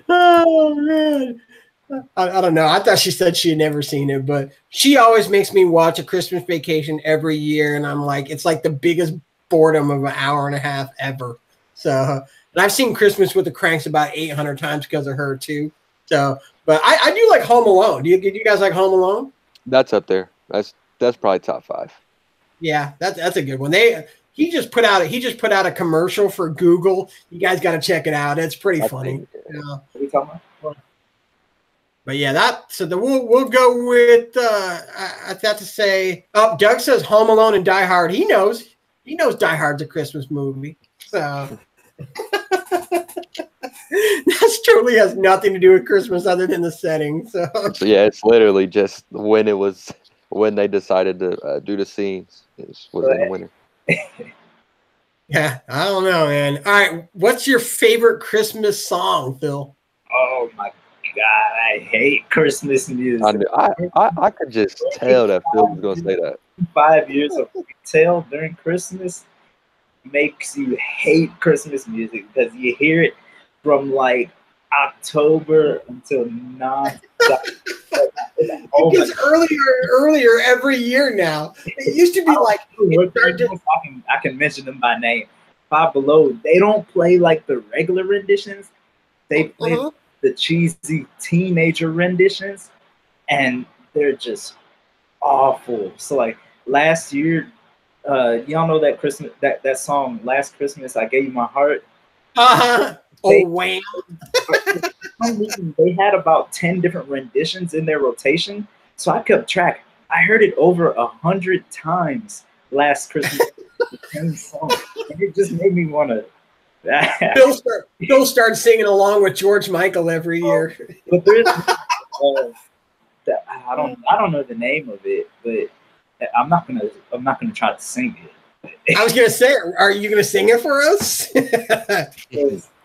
Oh, man. I don't know. I thought she said she had never seen it, but she always makes me watch A Christmas Vacation every year. And I'm like, it's like the biggest boredom of an hour and a half ever. So, and I've seen Christmas with the Cranks about 800 times because of her, too. So, but I do like Home Alone. Do you guys like Home Alone? That's up there. That's probably top 5. Yeah, that's a good one. He just put out a commercial for Google. You guys got to check it out. It's pretty funny. What are you talking about? But yeah, we'll go with I have to say. Oh, Doug says Home Alone and Die Hard. He knows Die Hard's a Christmas movie. So that totally has nothing to do with Christmas other than the setting. So yeah, it's literally just when they decided to do the scenes. It was in the winter. Yeah, I don't know, man. All right, what's your favorite Christmas song, Phil? Oh my God, I hate Christmas music. I could just tell that Phil was gonna say that. 5 years of retail during Christmas makes you hate Christmas music because you hear it from like October until Because earlier every year now. It used to be like I can mention them by name. Five Below, they don't play like the regular renditions. They play the cheesy teenager renditions, and they're just awful. So like last year, y'all know that Christmas that song Last Christmas I Gave You My Heart. Wham. They had about 10 different renditions in their rotation, so I kept track. I heard it over 100 times last Christmas, the same song, and it just made me want to. Bill started singing along with George Michael every year. But there's, I don't know the name of it, but I'm not gonna try to sing it. I was gonna say, are you gonna sing it for us?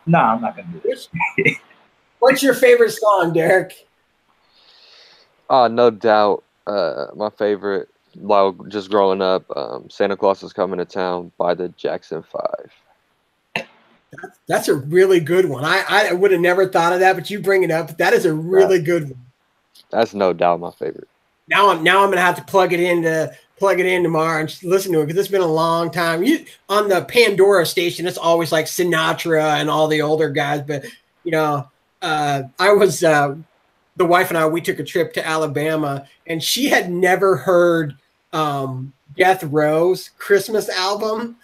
No, I'm not gonna do this. What's your favorite song, Daric? No doubt. My favorite, while just growing up, Santa Claus is Coming to Town by the Jackson 5. That's a really good one. I would have never thought of that, but you bring it up. That is a really good one. That's no doubt my favorite. Now I'm gonna have to plug it in tomorrow and just listen to it because it's been a long time. On the Pandora station, it's always like Sinatra and all the older guys, but you know, I was the wife and I, we took a trip to Alabama, and she had never heard Death Row's Christmas album.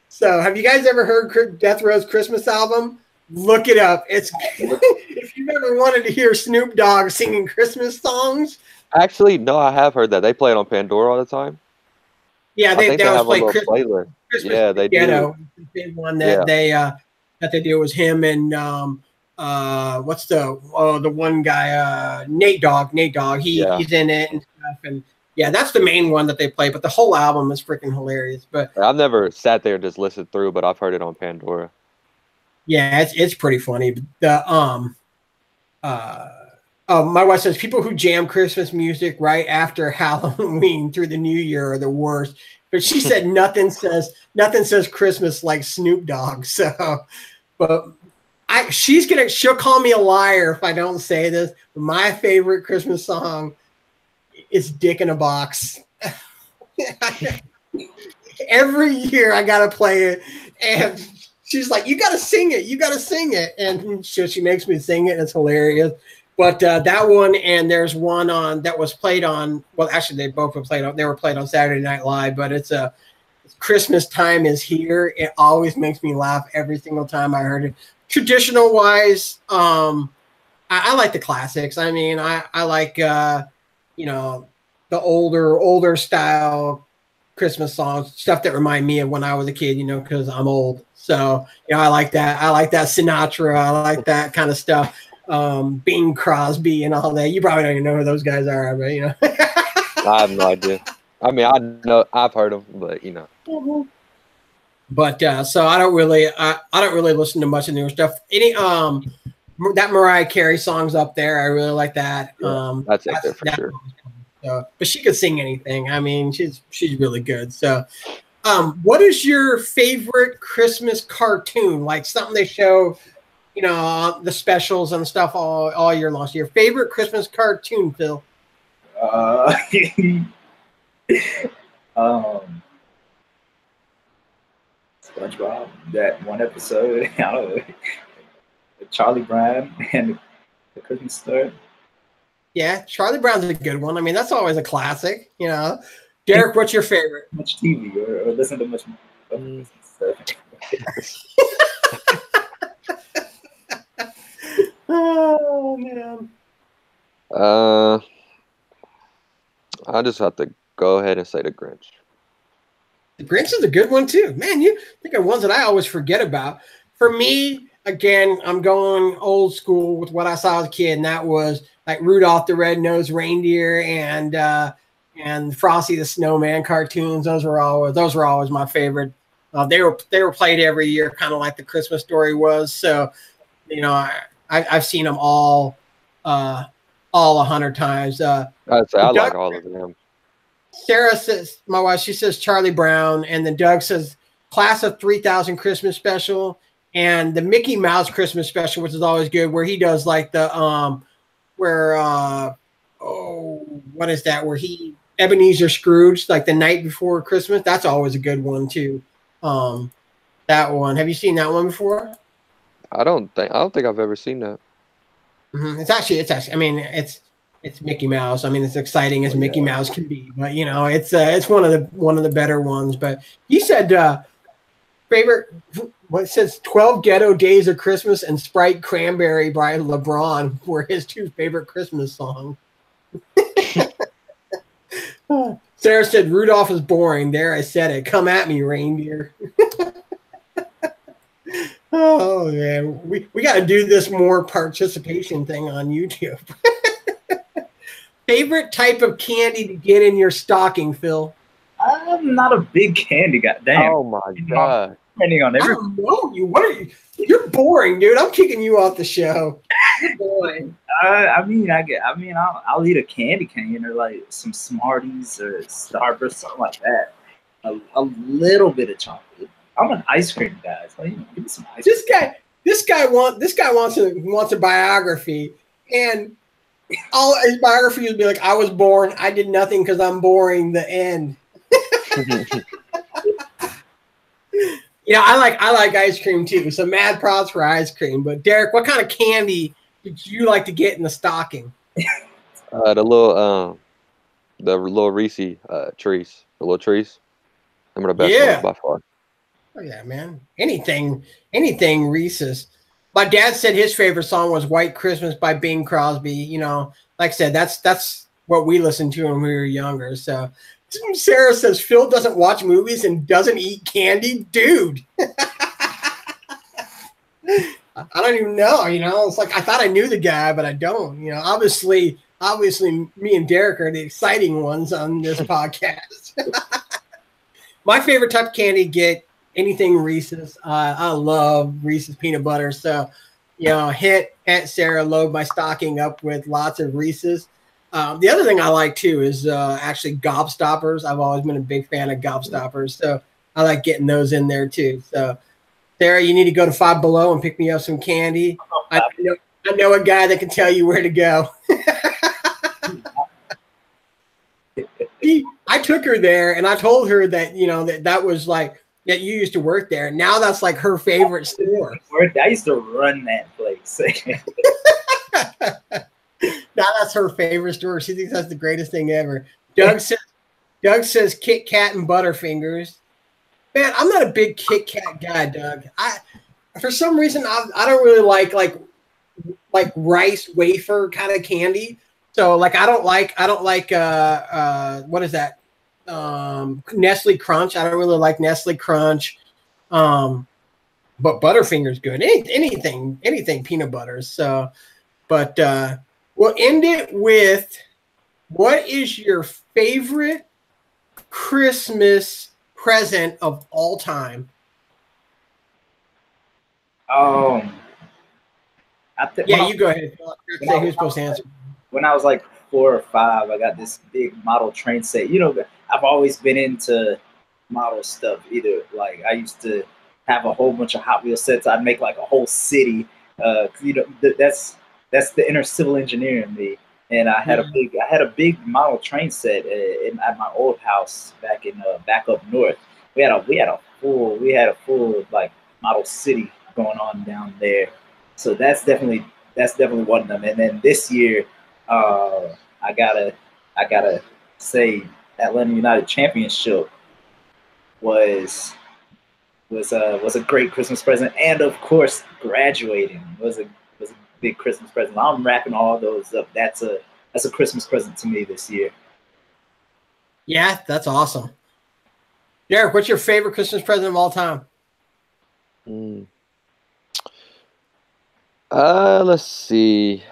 So have you guys ever heard Death Row's Christmas album? Look it up. It's if you've ever wanted to hear Snoop Dogg singing Christmas songs. Actually, no, I have heard that. They play it on Pandora all the time. Yeah, they always play Christmas. Yeah, they do. The big one that they do was him and what's the one guy, Nate Dogg. He's in it and stuff, and yeah, that's the main one that they play. But the whole album is freaking hilarious. But I've never sat there and just listened through, but I've heard it on Pandora. Yeah, it's pretty funny. My wife says people who jam Christmas music right after Halloween through the New Year are the worst. But she said nothing says Christmas like Snoop Dogg. So, but she'll call me a liar if I don't say this. My favorite Christmas song is "Dick in a Box." Every year I gotta play it, and she's like, "You gotta sing it. You gotta sing it," and she makes me sing it. And it's hilarious. But that one, and there's one that was played on. Well, actually, they both were played on. They were played on Saturday Night Live. But it's Christmas Time Is Here. It always makes me laugh every single time I heard it. Traditional wise, I like the classics. I mean, I like the older style Christmas songs, stuff that remind me of when I was a kid, because I'm old. So, I like that. I like that Sinatra. I like that kind of stuff. Bing Crosby and all that. You probably don't even know who those guys are, but I have no idea. I mean, I know I've heard them, but But so I don't really listen to much of newer stuff. Any that Mariah Carey song's up there. I really like that. Yeah, that's up there for sure. So, but she could sing anything. I mean, she's really good. So, what is your favorite Christmas cartoon? Like something they show, the specials and stuff all year long. So your favorite Christmas cartoon, Phil? SpongeBob. That one episode. I don't know. Charlie Brown and the Christmas Story. Yeah, Charlie Brown's a good one. I mean, that's always a classic. Daric, what's your favorite? Much TV or listen to much stuff. Oh man. I just have to go ahead and say The Grinch. The Grinch is a good one too, man. You think of ones that I always forget about. For me, again, I'm going old school with what I saw as a kid, and that was like Rudolph the Red-Nosed Reindeer and Frosty the Snowman cartoons. Those were always my favorite. They were played every year, kind of like the Christmas Story was. So, I've seen them all 100 times. I'd say I like all of them. Sarah says, my wife, she says Charlie Brown, and then Doug says Class of 3000 Christmas Special and the Mickey Mouse Christmas Special, which is always good, where he does like the what is that? Where Ebenezer Scrooge, like the night before Christmas. That's always a good one too. That one. Have you seen that one before? I don't think I've ever seen that. Mm-hmm. It's actually. I mean, it's Mickey Mouse. I mean, it's exciting as Mickey Mouse can be, but it's one of the better ones. But you said favorite. What it says 12 Ghetto Days of Christmas and Sprite Cranberry by LeBron were his two favorite Christmas songs. Sarah said Rudolph is boring. There, I said it. Come at me, reindeer. Oh man, we got to do this more participation thing on YouTube. Favorite type of candy to get in your stocking, Phil? I'm not a big candy guy. Damn. Oh my god. Depending on every. I don't know you. What are you? You're boring, dude. I'm kicking you off the show. You're boring. I'll eat a candy cane or like some Smarties or Starburst, something like that. A little bit of chocolate. I'm an ice cream guy. So, give me some ice cream. This guy wants a biography, and all his biography would be like, I was born, I did nothing because I'm boring, the end. I like ice cream too. So mad props for ice cream. But Daric, what kind of candy did you like to get in the stocking? The little Reese trees. The little trees. Them are the best ones by far. Oh yeah, man. Anything Reese's. My dad said his favorite song was White Christmas by Bing Crosby. Like I said, that's what we listened to when we were younger. So Sarah says Phil doesn't watch movies and doesn't eat candy. Dude. I don't even know. It's like I thought I knew the guy, but I don't. Obviously me and Daric are the exciting ones on this podcast. My favorite type of candy, get anything Reese's. I love Reese's peanut butter. So, hit Aunt Sarah, load my stocking up with lots of Reese's. The other thing I like too is actually Gobstoppers. I've always been a big fan of Gobstoppers. So I like getting those in there too. So Sarah, you need to go to Five Below and pick me up some candy. I know a guy that can tell you where to go. I took her there and I told her that, that was like, that you used to work there. Now that's like her favorite store. I used to run that place. Now that's her favorite store. She thinks that's the greatest thing ever. Doug says Kit Kat and Butterfingers. Man, I'm not a big Kit Kat guy, Doug. For some reason I don't really like rice wafer kind of candy. So like I don't like what is that? Nestle Crunch. I don't really like Nestle Crunch. But Butterfinger's good. Anything peanut butter. So, but we'll end it with, what is your favorite Christmas present of all time? You go ahead. Say who's supposed to answer. When I was like 4 or 5, I got this big model train set. You know, I've always been into model stuff. Either like I used to have a whole bunch of Hot Wheel sets. I'd make like a whole city. You know, that's the inner civil engineer in me. And I had a big model train set at my old house back up north. We had a full like model city going on down there. So that's definitely one of them. And then this year, I gotta say, Atlanta United Championship was a great Christmas present, and of course, graduating was a big Christmas present. I'm wrapping all those up. That's a Christmas present to me this year. Yeah, that's awesome. Daric, what's your favorite Christmas present of all time? Let's see.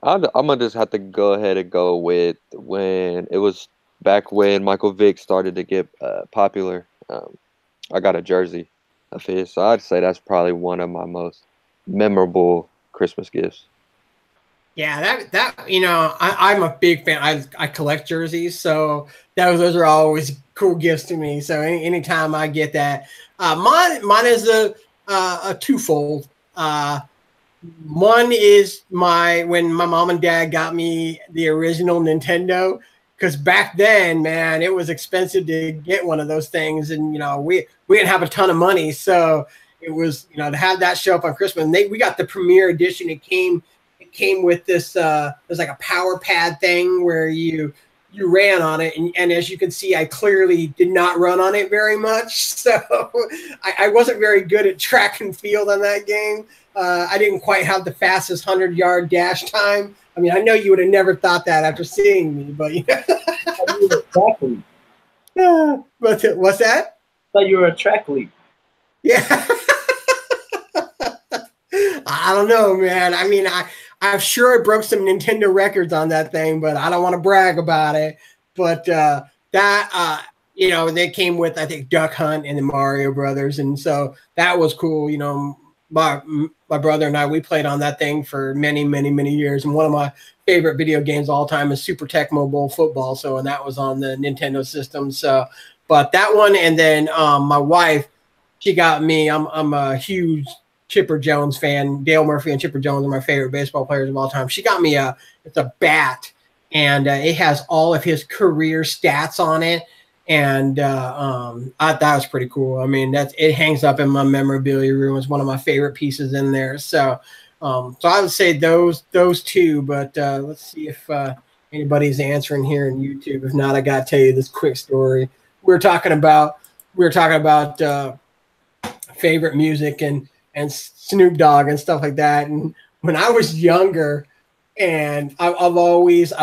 I'm gonna just have to go ahead and go with when it was back when Michael Vick started to get popular. I got a jersey of his, so I'd say that's probably one of my most memorable Christmas gifts. Yeah, that you know, I'm a big fan. I collect jerseys, so those are always cool gifts to me. So anytime I get that, mine is a twofold. One is when my mom and dad got me the original Nintendo, because back then, man, it was expensive to get one of those things, and you know, we didn't have a ton of money, so it was, you know, to have that show up on Christmas. And we got the premiere edition. It came with this there's like a power pad thing where you ran on it, and as you can see, I clearly did not run on it very much, so I wasn't very good at track and field on that game. I didn't quite have the fastest 100-yard dash time. I mean, I know you would have never thought that after seeing me, but you know. Yeah. What's that? I thought you were a track lead. Yeah. I don't know, man. I mean, I'm sure I broke some Nintendo records on that thing, but I don't want to brag about it. But you know, they came with, I think, Duck Hunt and the Mario Brothers, and so that was cool. You know, my brother and I, we played on that thing for many, many, many years. And one of my favorite video games of all time is Super Tecmo Bowl football. So, and that was on the Nintendo system. So, but that one, and then my wife, she got me. I'm a huge Chipper Jones fan. Dale Murphy and Chipper Jones are my favorite baseball players of all time. She got me it's a bat, and it has all of his career stats on it. And that was pretty cool. I mean, it hangs up in my memorabilia room. It's one of my favorite pieces in there. So, so I would say those two. But let's see if anybody's answering here on YouTube. If not, I got to tell you this quick story. We were talking about favorite music and Snoop Dogg and stuff like that. And when I was younger, and I've always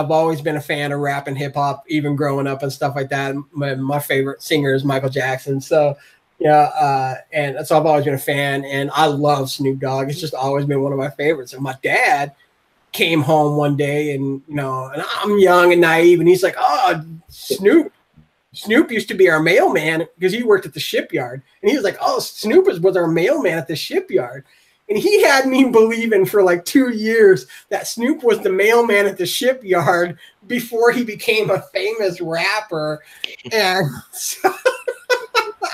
been a fan of rap and hip hop, even growing up and stuff like that. My favorite singer is Michael Jackson. So, yeah, and so I've always been a fan, and I love Snoop Dogg. It's just always been one of my favorites. And my dad came home one day, and you know, and I'm young and naive, and he's like, "Oh, Snoop used to be our mailman," because he worked at the shipyard, and he was like, "Oh, Snoop was our mailman at the shipyard." And he had me believing for like 2 years that Snoop was the mailman at the shipyard before he became a famous rapper. And so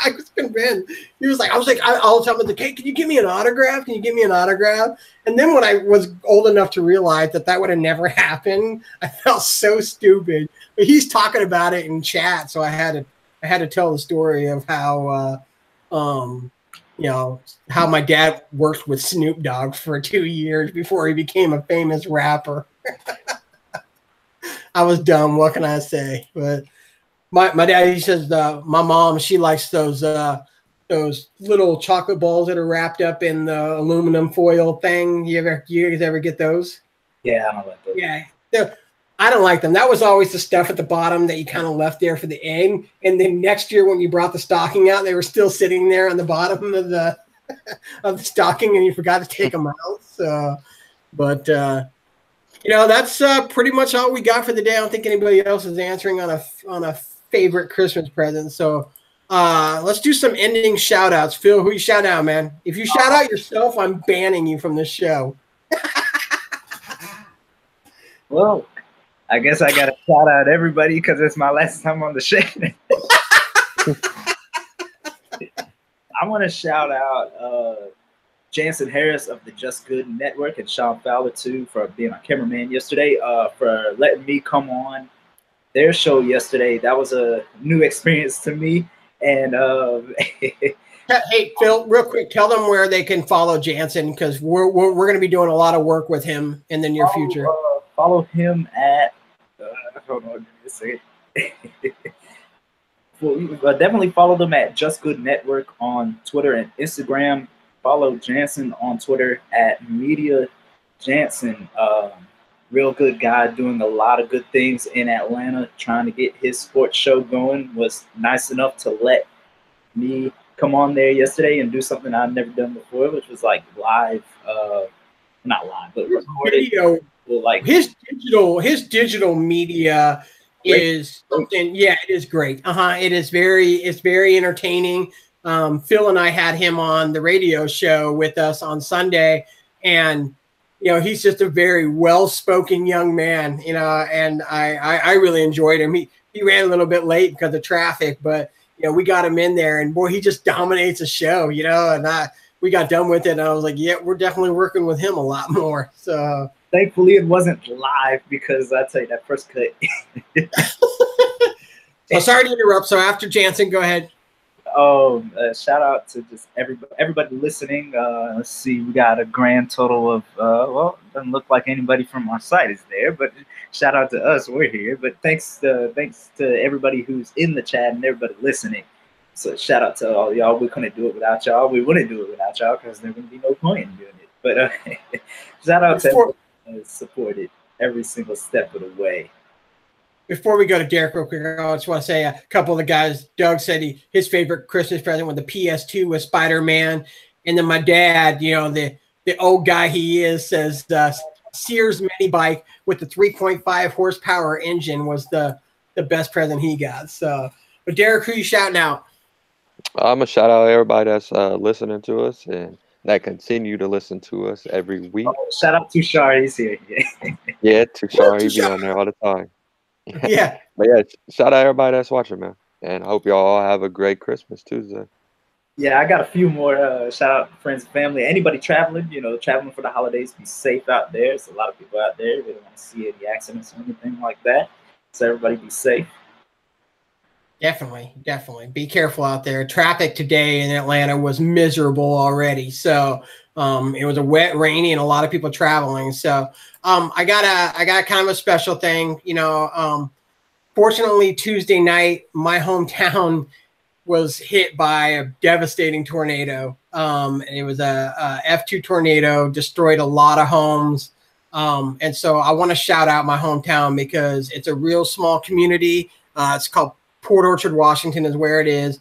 I was convinced. He was like, all the time, I was like, "Hey, can you give me an autograph? Can you give me an autograph?" And then when I was old enough to realize that would have never happened, I felt so stupid. But he's talking about it in chat, so I had to tell the story of how you know, how my dad worked with Snoop Dogg for 2 years before he became a famous rapper. I was dumb. What can I say? But my dad, he says, my mom, she likes those little chocolate balls that are wrapped up in the aluminum foil thing. You guys ever get those? Yeah, I don't like those. Yeah. I don't like them. That was always the stuff at the bottom that you kind of left there for the end. And then next year when you brought the stocking out, they were still sitting there on the bottom of the stocking, and you forgot to take them out. So, but that's pretty much all we got for the day. I don't think anybody else is answering on a favorite Christmas present. So let's do some ending shout outs. Phil, who you shout out, man? If you shout out yourself, I'm banning you from this show. Well, I guess I got to shout out everybody because it's my last time on the show. I want to shout out Jansen Harris of the Just Good Network and Sean Fowler, too, for being our cameraman yesterday, for letting me come on their show yesterday. That was a new experience to me. And hey, Phil, real quick, tell them where they can follow Jansen, because we're going to be doing a lot of work with him in the near future. Follow him at hold on a second. Well, definitely follow them at Just Good Network on Twitter and Instagram. Follow Jansen on Twitter at Media Jansen. Real good guy, doing a lot of good things in Atlanta, trying to get his sports show going. Was nice enough to let me come on there yesterday and do something I've never done before, which was like live, not live, but recorded video. Like his digital media is something. Yeah, it is great. It's very entertaining. Phil and I had him on the radio show with us on Sunday, and he's just a very well-spoken young man. And I really enjoyed him. He ran a little bit late because of traffic, but we got him in there, and boy, he just dominates the show. And we got done with it, and I was like, yeah, we're definitely working with him a lot more. So. Thankfully, it wasn't live because I tell you that first cut. So sorry to interrupt. So after Jansen, go ahead. Shout out to just everybody listening. Let's see, we got a grand total of well, it doesn't look like anybody from our site is there, but shout out to us. We're here. But thanks to everybody who's in the chat and everybody listening. So shout out to all y'all. We couldn't do it without y'all. We wouldn't do it without y'all because there wouldn't be no point in doing it. But shout out to everybody who supported every single step of the way. Before we go to Daric real quick, I just want to say a couple of the guys. Doug said his favorite Christmas present with the PS2 was Spider-Man. And then my dad, the old guy he is, says Sears mini bike with the 3.5 horsepower engine was the best present he got. So, but Daric, who you shouting out? I'm going to shout out everybody that's listening to us and that continue to listen to us every week. Shout out to Tushar, he's here. Yeah, Tushar, he be on there all the time. Yeah. But yeah, shout out everybody that's watching, man. And I hope y'all all have a great Christmas Tuesday. Yeah, I got a few more shout out to friends and family. Anybody traveling, traveling for the holidays, be safe out there. There's a lot of people out there. We don't want to see any accidents or anything like that. So everybody be safe. Definitely. Be careful out there. Traffic today in Atlanta was miserable already. So it was a wet, rainy, and a lot of people traveling. So I got kind of a special thing. Fortunately, Tuesday night, my hometown was hit by a devastating tornado. It was a F2 tornado, destroyed a lot of homes. And so I want to shout out my hometown because it's a real small community. It's called Port Orchard, Washington is where it is.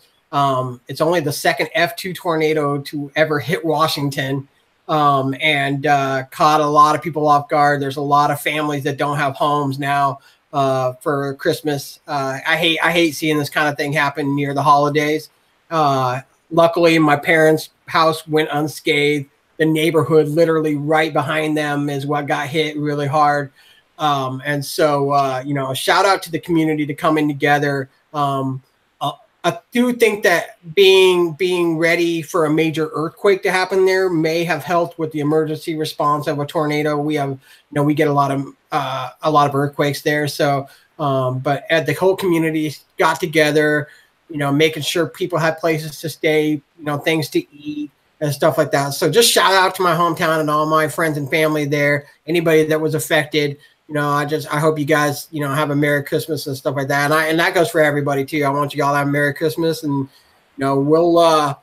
It's only the second F2 tornado to ever hit Washington, and caught a lot of people off guard. There's a lot of families that don't have homes now for Christmas. I hate seeing this kind of thing happen near the holidays. Luckily, my parents' house went unscathed. The neighborhood literally right behind them is what got hit really hard. And so, a shout out to the community to coming together. I do think that being ready for a major earthquake to happen there may have helped with the emergency response of a tornado. We have, we get a lot of earthquakes there. So, but the whole community got together, making sure people had places to stay, things to eat and stuff like that. So just shout out to my hometown and all my friends and family there, anybody that was affected. I hope you guys, have a Merry Christmas and stuff like that. And that goes for everybody too. I want you all to have a Merry Christmas, and we'll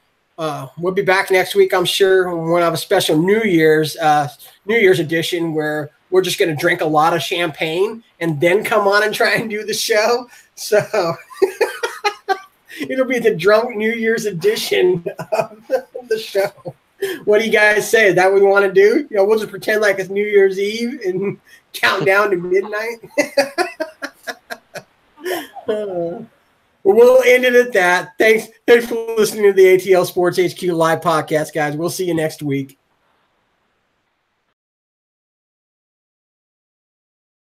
be back next week, I'm sure. We'll have a special New Year's edition where we're just going to drink a lot of champagne and then come on and try and do the show. So it'll be the drunk New Year's edition of the show. What do you guys say? Is that what we want to do? You know, we'll just pretend like it's New Year's Eve and count down to midnight. We'll end it at that. Thanks for listening to the ATL Sports HQ live podcast, guys. We'll see you next week.